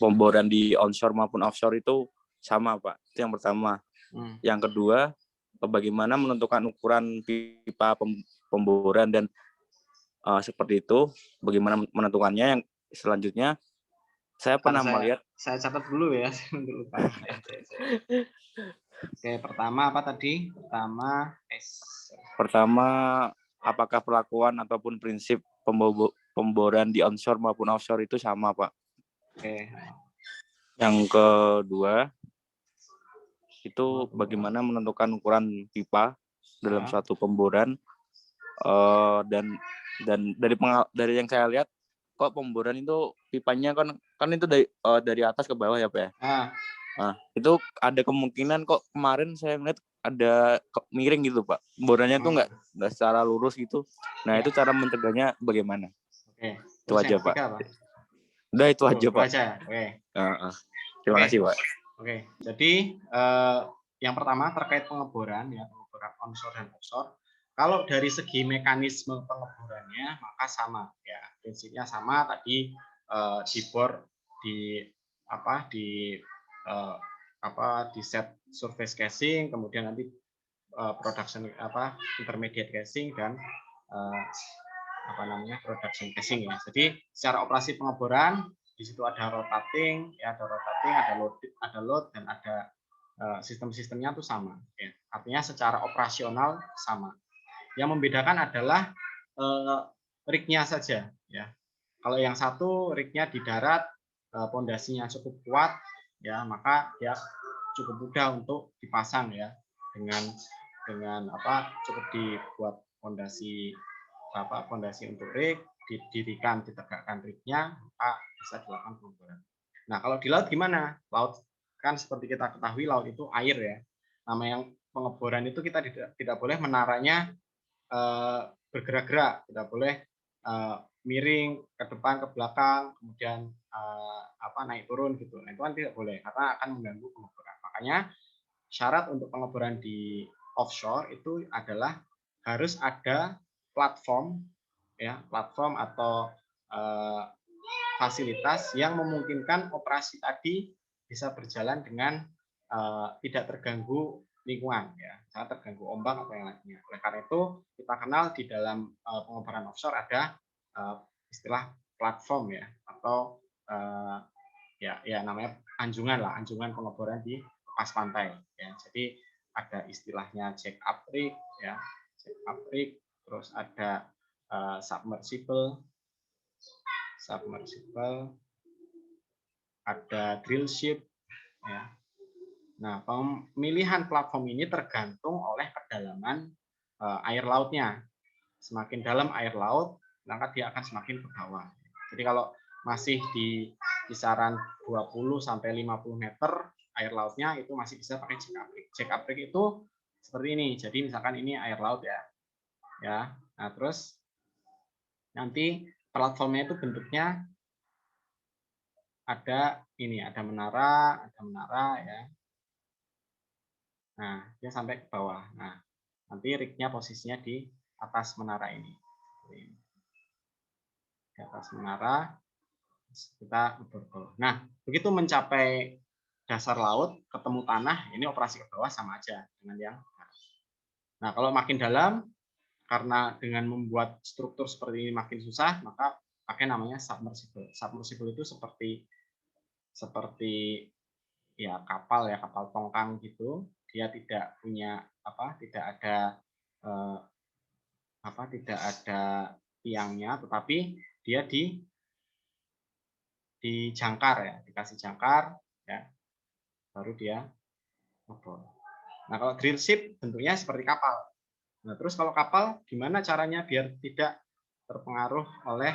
pemboran di onshore maupun offshore itu sama, Pak? Itu yang pertama. Yang kedua, bagaimana menentukan ukuran pipa pemboran dan seperti itu, bagaimana menentukannya? Yang selanjutnya, saya pernah melihat. Saya catat dulu ya, untuk lupa. Oke, pertama apa tadi? Pertama, apakah perlakuan ataupun prinsip pemboran di onshore maupun offshore itu sama, Pak? Oke. Yang kedua, itu bagaimana menentukan ukuran pipa dalam suatu pemboran, dan dari yang saya lihat, kok pemboran itu pipanya kan itu dari atas ke bawah ya, Pak ya? Nah, itu ada kemungkinan kok kemarin saya melihat ada miring gitu, Pak. Pemborannya tuh nggak secara lurus gitu. Nah, itu cara mencegahnya bagaimana? Oke. Itu aja, Pak. Udah itu aja, Pak. Oke. Terima kasih, Pak. Oke. Jadi yang pertama terkait pengeboran ya, pengeboran onshore dan offshore. Kalau dari segi mekanisme pengeborannya maka sama ya, prinsipnya sama tadi, dibor di set surface casing, kemudian nanti production intermediate casing dan production casing ya. Jadi secara operasi pengeboran di situ ada rotating, ada load dan ada sistem-sistemnya itu sama ya. Artinya secara operasional sama. Yang membedakan adalah rig-nya saja ya. Kalau yang satu rig-nya di darat, pondasinya cukup kuat ya, maka dia cukup mudah untuk dipasang ya, dengan cukup dibuat pondasi untuk rig, ditegakkan rig-nya, maka bisa dilakukan pengeboran. Nah, kalau di laut gimana? Laut kan seperti kita ketahui, laut itu air ya. Nama yang pengeboran itu kita tidak boleh menaranya bergerak-gerak, tidak boleh miring ke depan ke belakang, kemudian naik turun gitu. Nah, itu kan tidak boleh karena akan mengganggu pengeboran. Makanya syarat untuk pengeboran di offshore itu adalah harus ada platform atau fasilitas yang memungkinkan operasi tadi bisa berjalan dengan tidak terganggu lingkungan ya, sangat terganggu ombak atau yang lainnya. Oleh karena itu kita kenal di dalam pengeboran offshore ada istilah platform ya, atau namanya anjungan pengeboran di lepas pantai ya. Jadi ada istilahnya jack up rig ya, terus ada submersible, ada drill ship ya. Nah, pemilihan platform ini tergantung oleh kedalaman air lautnya. Semakin dalam air laut, maka dia akan semakin ke bawah. Jadi kalau masih di kisaran 20 sampai 50 meter air lautnya, itu masih bisa pakai jack up rig. Jack up rig itu seperti ini. Jadi misalkan ini air laut ya. Nah, terus nanti platformnya itu bentuknya ada menara ya. Nah, dia sampai ke bawah. Nah, nanti rig-nya posisinya di atas menara ini. Di atas menara, kita ukur. Nah, begitu mencapai dasar laut, ketemu tanah, ini operasi ke bawah sama aja dengan yang atas. Nah, kalau makin dalam, karena dengan membuat struktur seperti ini makin susah, maka pakai namanya submersible. Submersible itu seperti ya kapal tongkang gitu. Dia tidak punya tidak ada tiangnya, tetapi dia dijangkar ya, dikasih jangkar ya, baru dia ngebor. Nah, kalau drill ship bentuknya seperti kapal. Nah, terus kalau kapal gimana caranya biar tidak terpengaruh oleh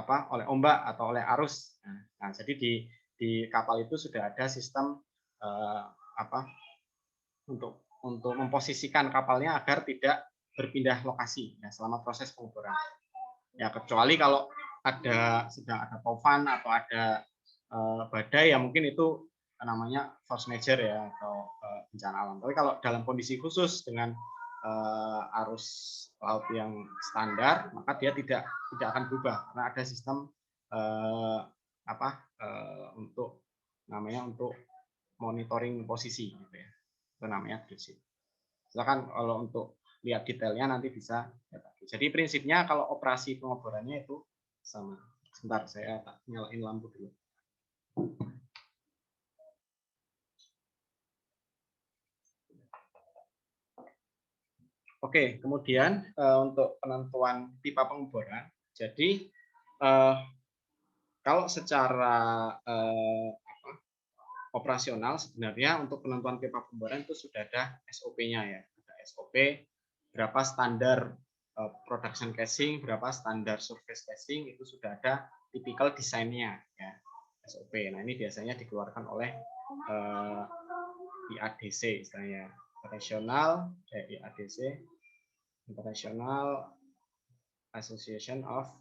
oleh ombak atau oleh arus. Nah, jadi di kapal itu sudah ada sistem untuk memposisikan kapalnya agar tidak berpindah lokasi ya selama proses pengukuran. Ya kecuali kalau sedang ada taufan atau ada badai ya mungkin itu namanya force majeure ya atau bencana alam. Tapi kalau dalam kondisi khusus dengan arus laut yang standar maka dia tidak akan berubah karena ada sistem untuk monitoring posisi gitu ya. Itu namanya drift. Silakan kalau untuk lihat detailnya nanti bisa lihat lagi. Jadi prinsipnya kalau operasi pengeborannya itu sama. Sebentar saya nyalain lampu dulu. Oke, kemudian untuk penentuan pipa pengeboran. Jadi kalau secara operasional sebenarnya untuk penentuan pipa pengeboran itu sudah ada SOP-nya ya. Ada SOP berapa standar production casing, berapa standar surface casing itu sudah ada typical desainnya ya. SOP. Nah, ini biasanya dikeluarkan oleh IADC istilahnya. International Association of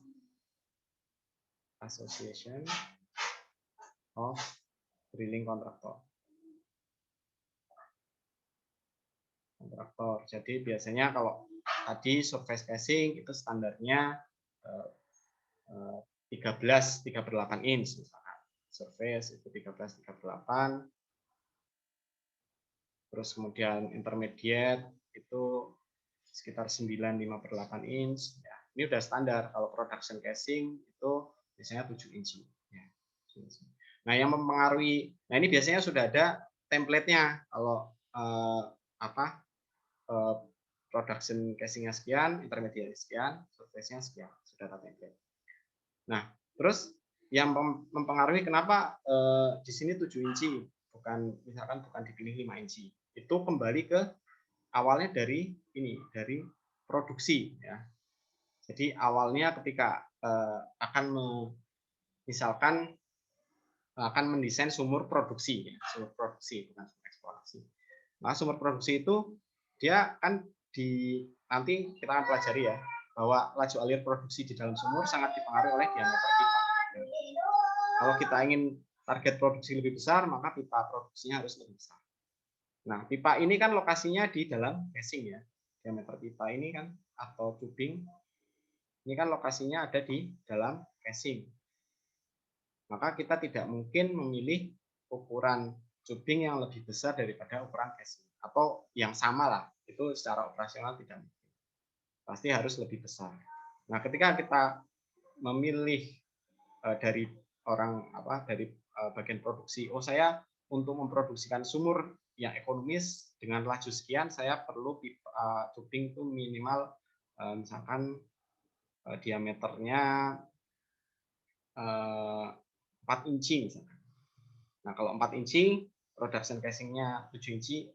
Drilling Contractor. Jadi biasanya kalau tadi surface casing itu standarnya 13/8 inch misalkan. Surface itu 13/8. Terus kemudian intermediate itu sekitar 9/8 inch. Ya, ini udah standar. Kalau production casing itu biasanya 7 inch. Ya. Nah, yang mempengaruhi, nah ini biasanya sudah ada template-nya. Kalau production casing-nya sekian, intermediate sekian, surface-nya sekian, sudah ada template. Nah, terus yang mempengaruhi kenapa di sini 7 inci, misalkan bukan dipilih 5 inci. Itu kembali ke awalnya dari produksi ya. Jadi awalnya ketika misalkan akan mendesain sumur produksi ya, sumur produksi bukan sumur eksplorasi. Nah, sumur produksi itu dia kan nanti kita akan pelajari ya bahwa laju alir produksi di dalam sumur sangat dipengaruhi oleh diameter pipa. Kalau kita ingin target produksi lebih besar, maka pipa produksinya harus lebih besar. Nah, pipa ini kan lokasinya di dalam casing ya. Diameter pipa ini kan atau tubing ini kan lokasinya ada di dalam casing. Maka kita tidak mungkin memilih ukuran tubing yang lebih besar daripada ukuran casing atau yang sama lah. Itu secara operasional tidak mungkin. Pasti harus lebih besar. Nah, ketika kita memilih dari bagian produksi, saya untuk memproduksikan sumur yang ekonomis dengan laju sekian, saya perlu tubing itu minimal misalkan diameternya 4 inci misalkan. Nah, kalau 4 inci, production casing-nya 7 inci,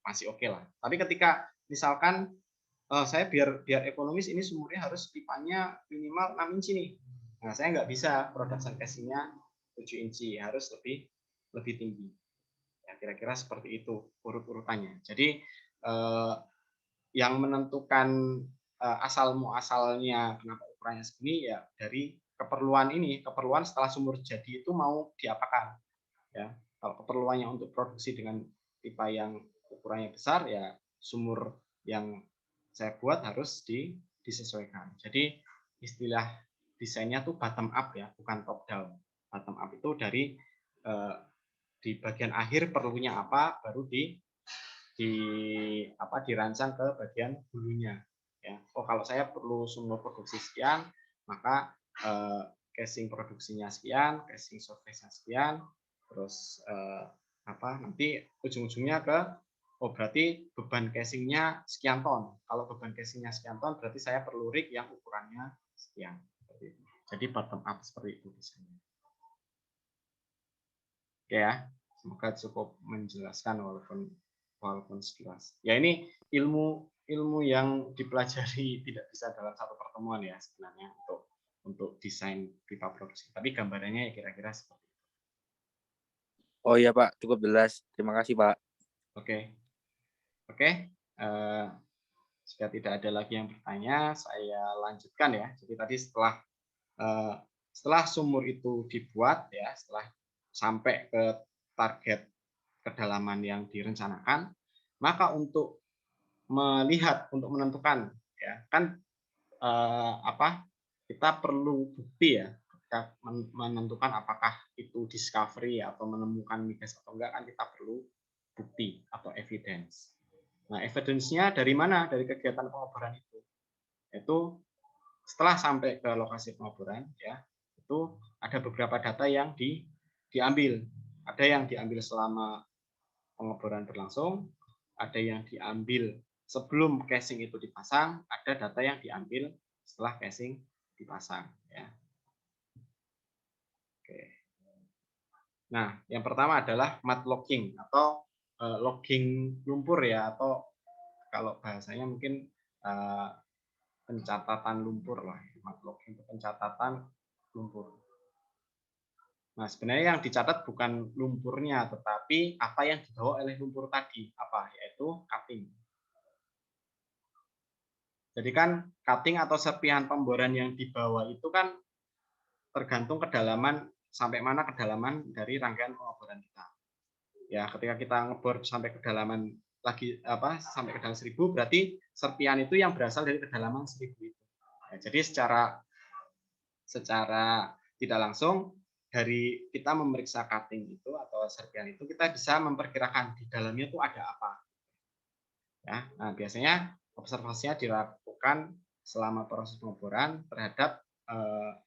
masih oke lah. Tapi ketika misalkan saya biar ekonomis ini sumurnya harus pipanya minimal 6 inci nih. Nah, saya nggak bisa production casing-nya 7 inci, harus lebih tinggi. Ya, kira-kira seperti itu urut-urutannya. Jadi yang menentukan asal muasalnya kenapa ukurannya segini ya dari keperluan setelah sumur jadi itu mau diapakan. Ya, kalau keperluannya untuk produksi dengan pipa yang ukurannya besar ya sumur yang saya buat harus disesuaikan. Jadi istilah desainnya tuh bottom up ya, bukan top down. Bottom up itu dari di bagian akhir perlunya apa, baru dirancang ke bagian hulunya. Ya, kalau saya perlu sumur produksi sekian, maka casing produksinya sekian, casing surface-nya sekian, terus nanti ujung-ujungnya berarti beban casingnya sekian ton. Kalau beban casingnya sekian ton, berarti saya perlu rig yang ukurannya sekian. Jadi bottom up seperti itu biasanya. Oke ya, semoga cukup menjelaskan walaupun sekilas. Ya ini ilmu yang dipelajari tidak bisa dalam satu pertemuan ya sebenarnya untuk desain pipa produksi. Tapi gambarannya ya kira-kira seperti itu. Oh iya Pak, cukup jelas. Terima kasih Pak. Oke. Jika tidak ada lagi yang bertanya, saya lanjutkan ya. Jadi tadi setelah sumur itu dibuat ya, setelah sampai ke target kedalaman yang direncanakan, maka untuk melihat, untuk menentukan ya kan kita perlu bukti ya, ketika menentukan apakah itu discovery atau menemukan migas atau enggak, kan kita perlu bukti atau evidence. Nah, evidence-nya dari mana? Dari kegiatan pengeboran itu. Itu setelah sampai ke lokasi pengeboran ya, itu ada beberapa data yang diambil. Ada yang diambil selama pengeboran berlangsung, ada yang diambil sebelum casing itu dipasang, ada data yang diambil setelah casing dipasang ya. Oke. Nah, yang pertama adalah mud logging atau logging lumpur ya, atau kalau bahasanya mungkin pencatatan lumpur lah. Mud logging itu pencatatan lumpur. Nah, sebenarnya yang dicatat bukan lumpurnya, tetapi apa yang dibawa oleh lumpur tadi, yaitu cutting. Jadi kan cutting atau serpihan pemboran yang dibawa itu kan tergantung kedalaman, sampai mana kedalaman dari rangkaian pengeboran kita. Ya, ketika kita ngebor sampai kedalaman sampai kedalaman 1000, berarti serpihan itu yang berasal dari kedalaman 1000 itu. Ya, jadi secara tidak langsung dari kita memeriksa cutting itu atau serpihan itu, kita bisa memperkirakan di dalamnya itu ada apa. Ya, nah biasanya observasinya dilakukan selama proses pengeboran terhadap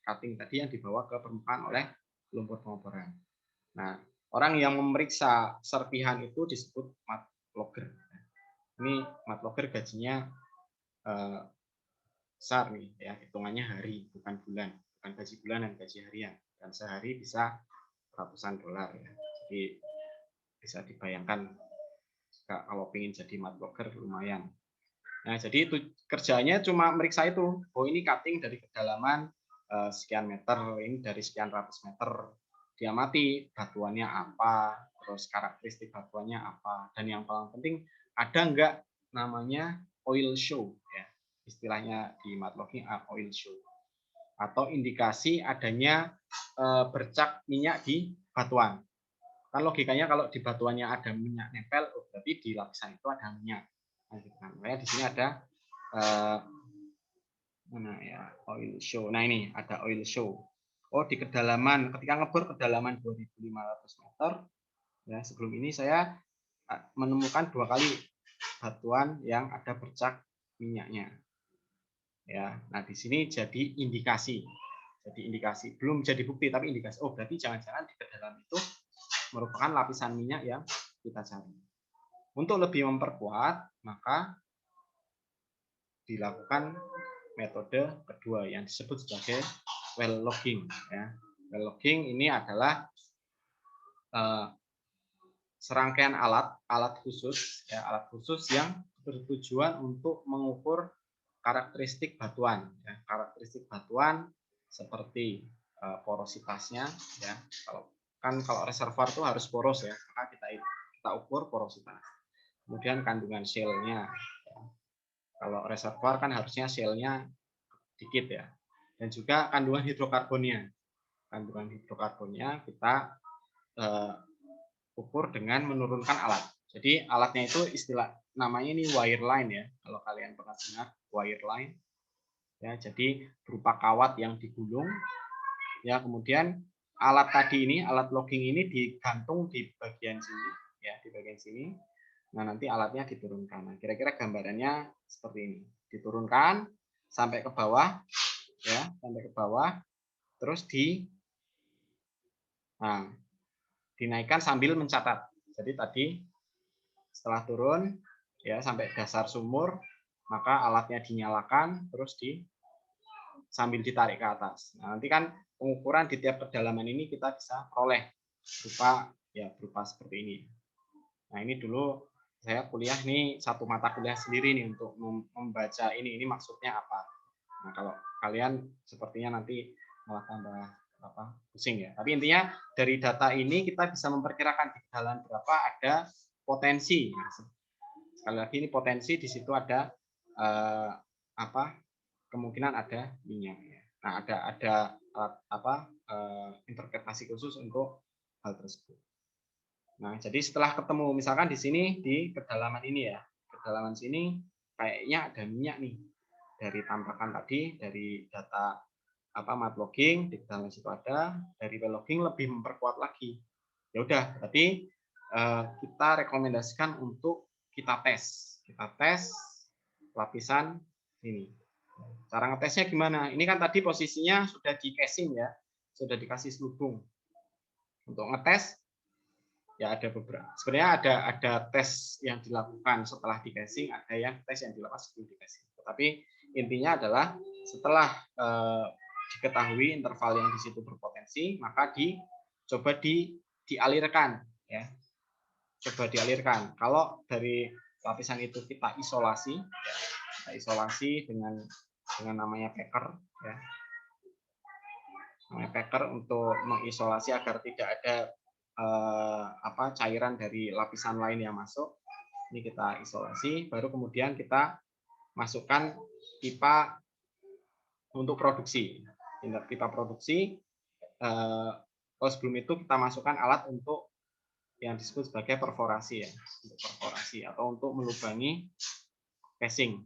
cutting tadi yang dibawa ke permukaan oleh lumpur pengeboran. Nah, orang yang memeriksa serpihan itu disebut mud logger. Ini mud logger gajinya besar nih ya, hitungannya hari bukan bulan, bukan gaji bulanan, gaji harian, dan sehari bisa ratusan dolar ya. Jadi bisa dibayangkan kalau ingin jadi mud logger lumayan. Nah, jadi itu kerjanya cuma meriksa itu. Oh, ini cutting dari kedalaman sekian meter, ini dari sekian ratus meter. Diamati batuannya apa, terus karakteristik batuannya apa, dan yang paling penting ada enggak namanya oil show ya. Istilahnya di mud logging oil show. Atau indikasi adanya bercak minyak di batuan. Kan logikanya kalau di batuannya ada minyak nempel, berarti di lapisan itu ada minyak. Nah, di sini ada oil show. Nah, ini ada oil show. Oh, di kedalaman, ketika ngebor kedalaman 2.500 meter, ya sebelum ini saya menemukan 2 kali batuan yang ada bercak minyaknya. Ya, nah di sini jadi indikasi. Jadi indikasi, belum jadi bukti tapi indikasi. Oh, berarti jangan-jangan di kedalaman itu merupakan lapisan minyak yang kita cari. Untuk lebih memperkuat, maka dilakukan metode kedua yang disebut sebagai well logging. Ya. Well logging ini adalah serangkaian alat khusus yang bertujuan untuk mengukur karakteristik batuan. Ya. Karakteristik batuan seperti porositasnya. Ya. Kalau reservoir itu harus poros ya, maka kita ukur porositas. Kemudian kandungan shale-nya. Kalau reservoir kan harusnya shale-nya dikit ya. Dan juga kandungan hidrokarbonnya. Kandungan hidrokarbonnya kita ukur dengan menurunkan alat. Jadi alatnya itu namanya ini wire line ya. Kalau kalian pernah dengar wire line. Ya, jadi berupa kawat yang digulung. Ya, kemudian alat tadi ini, alat logging ini digantung di bagian sini ya, di bagian sini. Nah, nanti alatnya diturunkan. Nah, kira-kira gambarannya seperti ini. Diturunkan sampai ke bawah, ya, sampai ke bawah, terus dinaikkan sambil mencatat. Jadi tadi setelah turun, ya, sampai dasar sumur, maka alatnya dinyalakan, terus sambil ditarik ke atas. Nah, nanti kan pengukuran di tiap kedalaman ini kita bisa peroleh berupa seperti ini. Nah, ini dulu saya kuliah nih, satu mata kuliah sendiri nih untuk membaca ini maksudnya apa. Nah, kalau kalian sepertinya nanti malah tambah pusing ya. Tapi intinya dari data ini kita bisa memperkirakan di kedalaman berapa ada potensi. Nah, sekali lagi ini potensi, di situ ada kemungkinan ada minyak. Ya. Nah, ada interpretasi khusus untuk hal tersebut. Nah, jadi setelah ketemu misalkan di sini di kedalaman ini ya, kedalaman sini kayaknya ada minyak nih dari tampakan tadi, dari data mat logging di kedalaman situ ada, dari well logging lebih memperkuat lagi. Ya udah, berarti kita rekomendasikan untuk kita tes lapisan ini. Cara ngetesnya gimana? Ini kan tadi posisinya sudah di casing ya, sudah dikasih selubung. Untuk ngetes ya ada beberapa. Sebenarnya ada tes yang dilakukan setelah di casing, ada yang tes yang dilakukan sebelum di casing. Tetapi intinya adalah setelah diketahui interval yang di situ berpotensi, maka coba dialirkan ya. Coba dialirkan. Kalau dari lapisan itu kita isolasi, ya, kita isolasi dengan namanya packer ya. Namanya packer untuk mengisolasi agar tidak ada cairan dari lapisan lain yang masuk. Ini kita isolasi, baru kemudian kita masukkan pipa untuk produksi. Pipa produksi. Kalau sebelum itu kita masukkan alat untuk yang disebut sebagai perforasi ya, untuk perforasi atau untuk melubangi casing.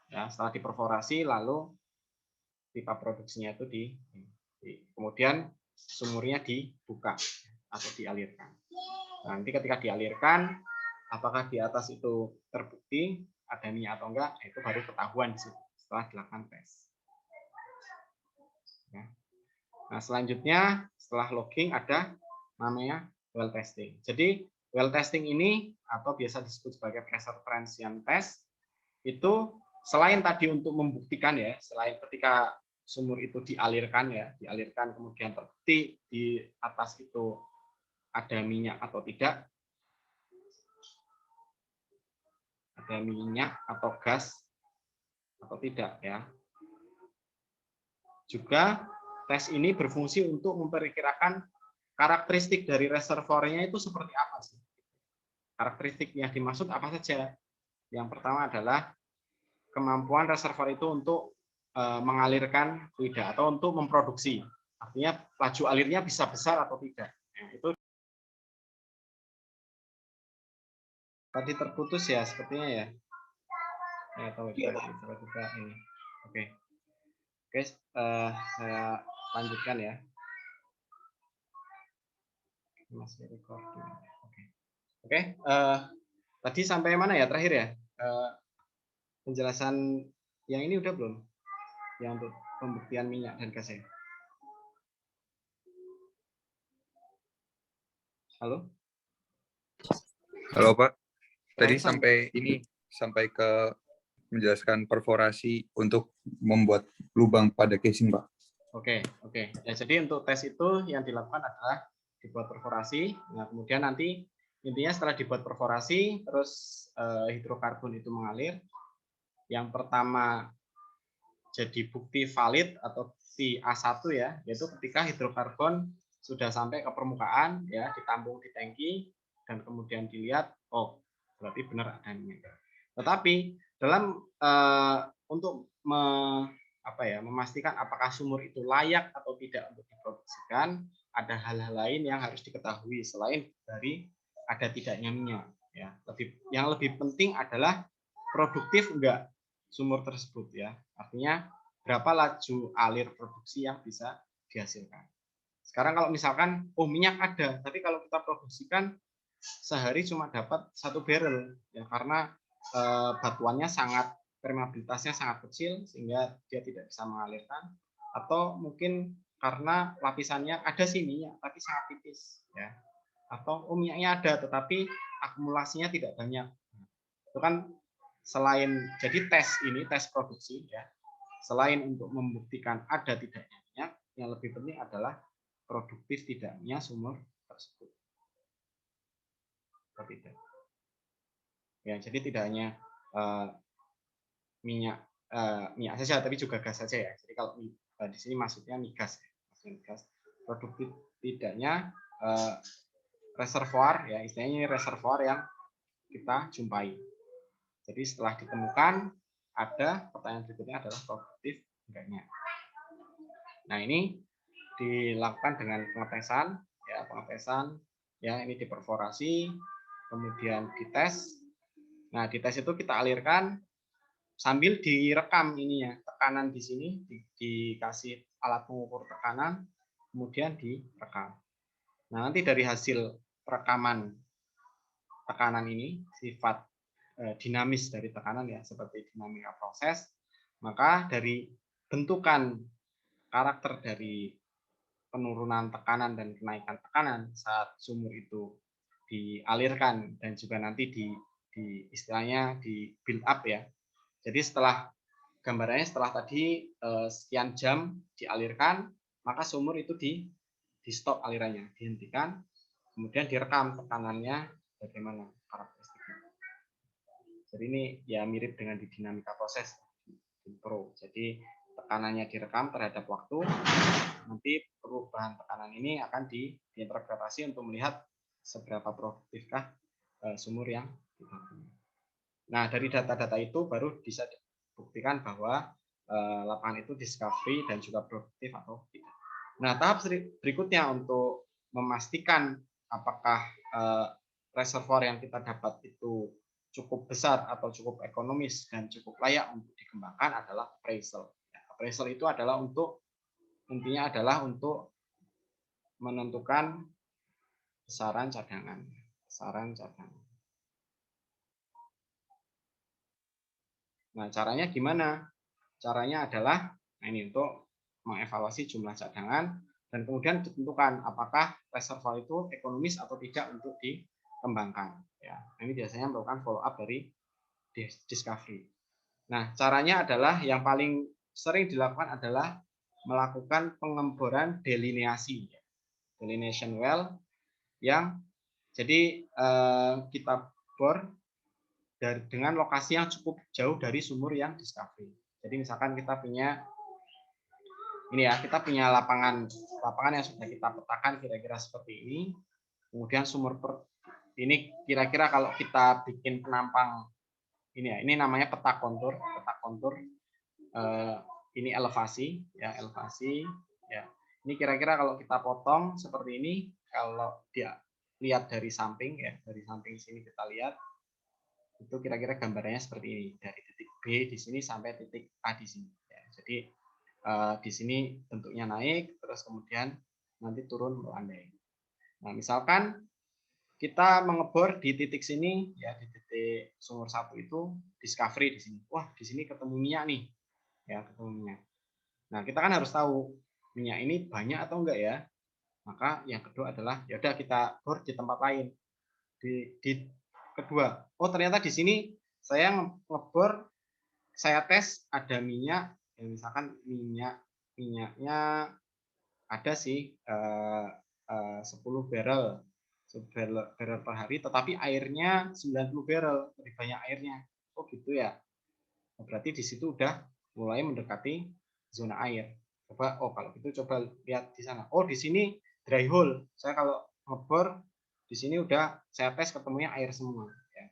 Ya, setelah diperforasi lalu pipa produksinya itu kemudian sumurnya dibuka atau dialirkan. Nah, nanti ketika dialirkan, apakah di atas itu terbukti ada minyak atau enggak, itu baru ketahuan di situ setelah dilakukan tes. Ya. Nah, selanjutnya setelah logging ada namanya well testing. Jadi well testing ini atau biasa disebut sebagai pressure transient test itu selain tadi untuk membuktikan ya, selain ketika sumur itu dialirkan kemudian terbukti di atas itu ada minyak atau tidak, ada minyak atau gas atau tidak ya. Juga tes ini berfungsi untuk memperkirakan karakteristik dari reservoirnya itu seperti apa sih? Karakteristik yang dimaksud apa saja? Yang pertama adalah kemampuan reservoir itu untuk mengalirkan fluida atau untuk memproduksi. Artinya laju alirnya bisa besar atau tidak. Nah, itu tadi terputus ya sepertinya ya. Tahu tiba-tiba ini. Oke. Saya lanjutkan ya. Masih recording. Oke. Tadi sampai mana ya terakhir ya? Penjelasan yang ini udah belum? Yang untuk pembuktian minyak dan gas ya? Halo? Halo Pak. Tadi sampai ke menjelaskan perforasi untuk membuat lubang pada casing, Pak. Oke. Ya, jadi untuk tes itu yang dilakukan adalah dibuat perforasi. Nah, kemudian nanti intinya setelah dibuat perforasi, terus hidrokarbon itu mengalir. Yang pertama jadi bukti valid atau bukti A1 ya, yaitu ketika hidrokarbon sudah sampai ke permukaan ya, ditampung di tangki dan kemudian dilihat, oh berarti benar ada minyak. Tetapi dalam untuk memastikan apakah sumur itu layak atau tidak untuk diproduksikan, ada hal-hal lain yang harus diketahui selain dari ada tidaknya minyak. Ya, yang lebih penting adalah produktif enggak sumur tersebut ya. Artinya berapa laju alir produksi yang bisa dihasilkan. Sekarang kalau misalkan minyak ada, tapi kalau kita produksikan sehari cuma dapat 1 barrel ya, karena batuannya permeabilitasnya sangat kecil sehingga dia tidak bisa mengalirkan, atau mungkin karena lapisannya ada sih minyak tapi sangat tipis ya, atau minyaknya ada tetapi akumulasinya tidak banyak. Itu kan selain jadi tes produksi ya, selain untuk membuktikan ada tidaknya minyak, yang lebih penting adalah produktif tidaknya sumur tersebut. Atau tidak. Ya, jadi tidak hanya minyak saja, tapi juga gas saja ya. Jadi kalau di sini maksudnya migas, produktif tidaknya reservoir ya, istilahnya reservoir yang kita jumpai. Jadi setelah ditemukan ada, pertanyaan berikutnya adalah produktif enggaknya. Nah, ini dilakukan dengan pengetesan, ya ini diperforasi, kemudian dites. Nah, dites itu kita alirkan sambil direkam ininya, tekanan di sini dikasih alat pengukur tekanan, kemudian direkam. Nah, nanti dari hasil rekaman tekanan ini, sifat dinamis dari tekanan ya, seperti dinamika proses, maka dari bentukan karakter dari penurunan tekanan dan kenaikan tekanan saat sumur itu dialirkan dan juga nanti di istilahnya di build up ya. Jadi setelah gambarannya setelah tadi sekian jam dialirkan, maka sumur itu di stop alirannya, dihentikan, kemudian direkam tekanannya bagaimana karakteristiknya. Jadi ini ya mirip dengan di dinamika proses di Pro. Jadi tekanannya direkam terhadap waktu, nanti perubahan tekanan ini akan diinterpretasi untuk melihat seberapa produktifkah sumur yang dibangun. Nah, dari data-data itu baru bisa dibuktikan bahwa lapangan itu discovery dan juga produktif atau tidak. Nah, tahap berikutnya untuk memastikan apakah reservoir yang kita dapat itu cukup besar atau cukup ekonomis dan cukup layak untuk dikembangkan adalah appraisal. Appraisal itu adalah intinya adalah untuk menentukan besaran cadangan. Nah, caranya gimana? Caranya adalah ini untuk mengevaluasi jumlah cadangan dan kemudian ditentukan apakah reservoir itu ekonomis atau tidak untuk dikembangkan. Ya, ini biasanya melakukan follow up dari discovery. Nah, caranya adalah yang paling sering dilakukan adalah melakukan pengeboran delineasi, delineation well, yang jadi kita bor dengan lokasi yang cukup jauh dari sumur yang discovery. Jadi misalkan kita punya ini ya, kita punya lapangan yang sudah kita petakan kira-kira seperti ini. Kemudian sumur ini kira-kira kalau kita bikin penampang ini ya, ini namanya peta kontur. Ini elevasi ya. Ini kira-kira kalau kita potong seperti ini, kalau dia lihat dari samping ya, dari samping sini kita lihat itu kira-kira gambarannya seperti ini, dari titik B di sini sampai titik A di sini ya. Jadi di sini bentuknya naik, terus kemudian nanti turun melandai. Nah, misalkan kita mengebor di titik sini ya, di titik sumur 1 itu discovery di sini. Wah, di sini ketemu minyak nih. Ya, ketemu minyak. Nah, kita kan harus tahu minyak ini banyak atau enggak ya. Maka yang kedua adalah ya udah kita bor di tempat lain. Di kedua, oh ternyata di sini saya ngebor, saya tes ada minyak, ya misalkan minyaknya ada sih 10 barrel per hari, tetapi airnya 90 barrel, lebih banyak airnya. Oh gitu ya. Berarti di situ udah mulai mendekati zona air. Coba, oh kalau gitu coba lihat di sana. Oh di sini dry hole. Saya kalau ngebor di sini udah saya tes ketemunya air semua. Ya,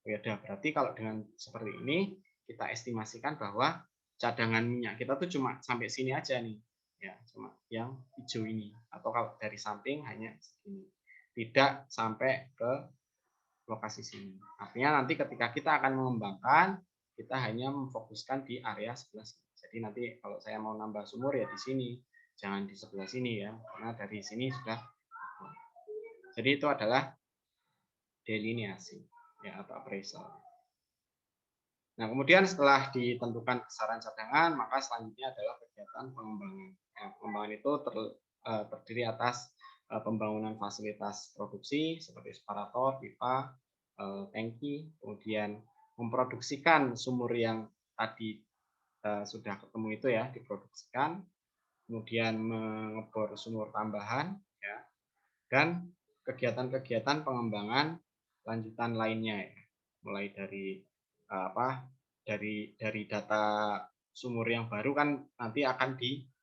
ya udah berarti kalau dengan seperti ini kita estimasikan bahwa cadangan minyak kita tuh cuma sampai sini aja nih. Ya, cuma yang hijau ini. Atau kalau dari samping hanya segini. Tidak sampai ke lokasi sini. Artinya nanti ketika kita akan mengembangkan, kita hanya memfokuskan di area sebelah sini. Jadi nanti kalau saya mau nambah sumur ya di sini, jangan di sebelah sini ya, karena dari sini sudah. Jadi itu adalah delineasi ya, atau appraisal. Nah, kemudian setelah ditentukan besaran cadangan, maka selanjutnya adalah kegiatan pengembangan. Ya, pengembangan itu terdiri atas pembangunan fasilitas produksi seperti separator, pipa, tangki, kemudian memproduksikan sumur yang tadi sudah ketemu itu ya, diproduksikan, kemudian mengebor sumur tambahan, ya, dan kegiatan-kegiatan pengembangan lanjutan lainnya, ya, mulai dari dari data sumur yang baru kan nanti akan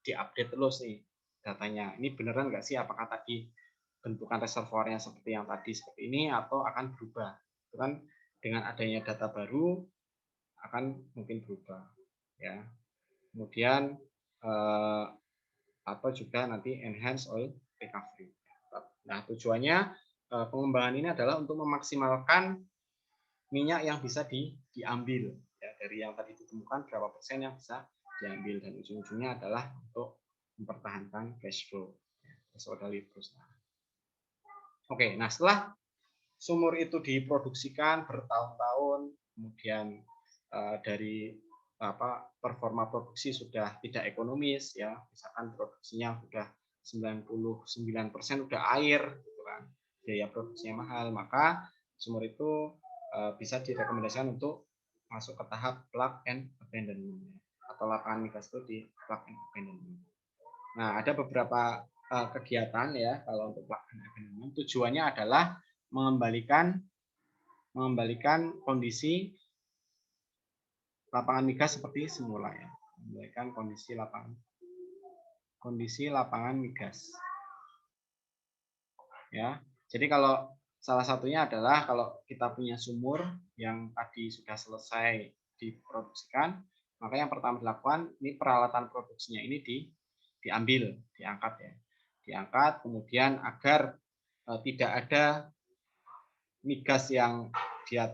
diupdate terus nih datanya. Ini beneran nggak sih, apakah tadi bentukan reservoirnya seperti yang tadi seperti ini atau akan berubah? Itu kan dengan adanya data baru akan mungkin berubah ya. Kemudian atau juga nanti enhance oil recovery. Nah, tujuannya pengembangan ini adalah untuk memaksimalkan minyak yang bisa diambil ya, dari yang tadi ditemukan berapa persen yang bisa diambil, dan ujung-ujungnya adalah untuk mempertahankan cash flow dari perusahaan. Oke, nah setelah sumur itu diproduksikan bertahun-tahun, kemudian dari performa produksi sudah tidak ekonomis ya, misalkan produksinya sudah 99% udah air gitu kan, biaya produksinya mahal, maka sumur itu bisa direkomendasikan untuk masuk ke tahap plug and abandonment atau lapangan migas itu di plug and abandonment. Nah, ada beberapa kegiatan ya kalau untuk plug and abandonment, tujuannya adalah mengembalikan kondisi lapangan migas seperti semula ya, mengembalikan kondisi lapangan migas ya. Jadi kalau salah satunya adalah kalau kita punya sumur yang tadi sudah selesai diproduksikan, maka yang pertama dilakukan ini peralatan produksinya ini diangkat ya, diangkat kemudian agar tidak ada migas yang dia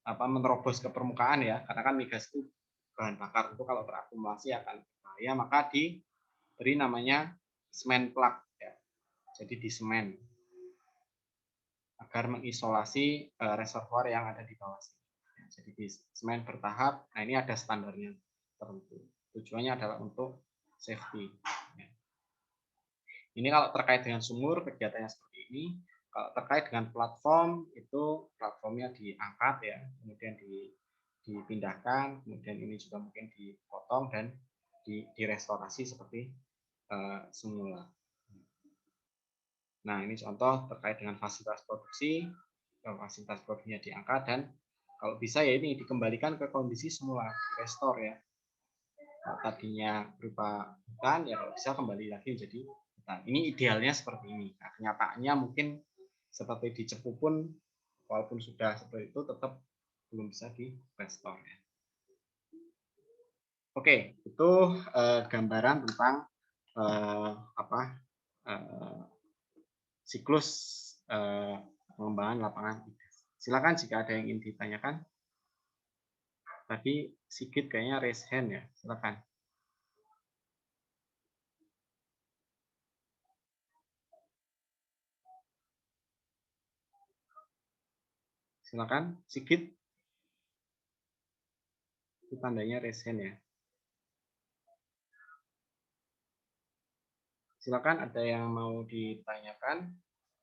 menerobos ke permukaan ya, karena kan migas itu bahan bakar itu kalau terakumulasi akan berbahaya, maka diberi namanya semen plug ya. Jadi di semen agar mengisolasi reservoir yang ada di bawah sini. Jadi di semen bertahap. Nah, ini ada standarnya tertentu. Tujuannya adalah untuk safety. Ini kalau terkait dengan sumur kegiatannya seperti ini. Kalau terkait dengan platform, itu platformnya diangkat ya, kemudian dipindahkan, kemudian ini juga mungkin dipotong dan direstorasi seperti semula. Nah, ini contoh terkait dengan fasilitas produksi. Fasilitas produksinya diangkat dan kalau bisa ya ini dikembalikan ke kondisi semula, restore ya. Kalau tadinya berupa hutan, ya kalau bisa kembali lagi menjadi hutan. Ini idealnya seperti ini. Nah, kenyataannya mungkin seperti di Cepu pun, walaupun sudah seperti itu, tetap belum bisa di-restore. Ya. Oke, itu gambaran tentang siklus pengembangan lapangan migas. Silakan jika ada yang ingin ditanyakan. Tadi Sigit kayaknya raise hand ya, silakan. Silakan, Sigit. Itu tandanya raise hand ya. Silakan, ada yang mau ditanyakan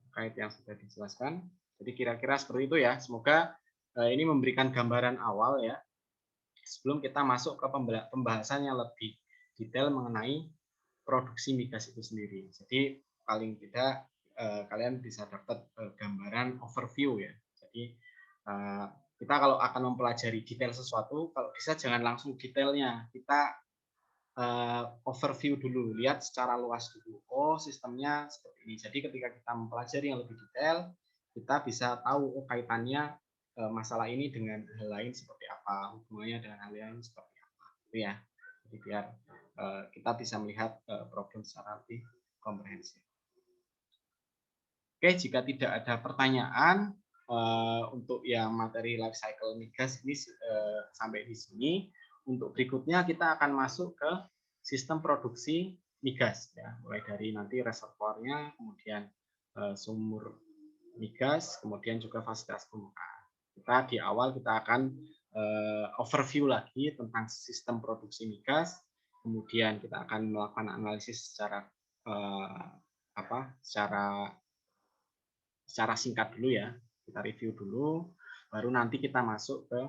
terkait yang sudah dijelaskan. Jadi kira-kira seperti itu ya. Semoga ini memberikan gambaran awal ya. Sebelum kita masuk ke pembahasan yang lebih detail mengenai produksi migas itu sendiri. Jadi paling tidak kalian bisa dapat gambaran overview ya. Jadi kita kalau akan mempelajari detail sesuatu, kalau bisa jangan langsung detailnya, kita overview dulu, lihat secara luas dulu. Oh, sistemnya seperti ini. Jadi ketika kita mempelajari yang lebih detail, kita bisa tahu kaitannya masalah ini dengan hal lain seperti apa, hubungannya dengan hal lain seperti apa, gitu ya. Jadi biar kita bisa melihat problem secara lebih komprehensif. Oke, jika tidak ada pertanyaan untuk yang materi life cycle migas ini sampai di sini. Untuk berikutnya kita akan masuk ke sistem produksi migas ya, mulai dari nanti reservoirnya, kemudian sumur migas, kemudian juga fasilitas permukaan. Kita di awal kita akan overview lagi tentang sistem produksi migas, kemudian kita akan melakukan analisis secara secara singkat dulu ya, kita review dulu, baru nanti kita masuk ke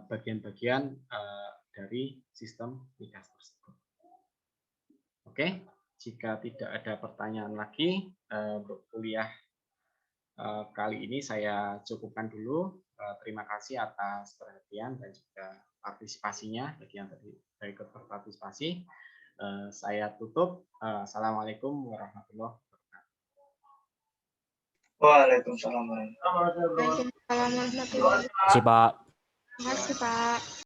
bagian-bagian dari sistem migas tersebut. Oke, jika tidak ada pertanyaan lagi untuk kuliah kali ini saya cukupkan dulu. Terima kasih atas perhatian dan juga partisipasinya bagi yang tadi ikut berpartisipasi. Saya tutup. Assalamualaikum warahmatullahi wabarakatuh. Waalaikumsalam. Waalaikumsalam warahmatullahi wabarakatuh. Terima kasih Pak. Terima kasih Pak.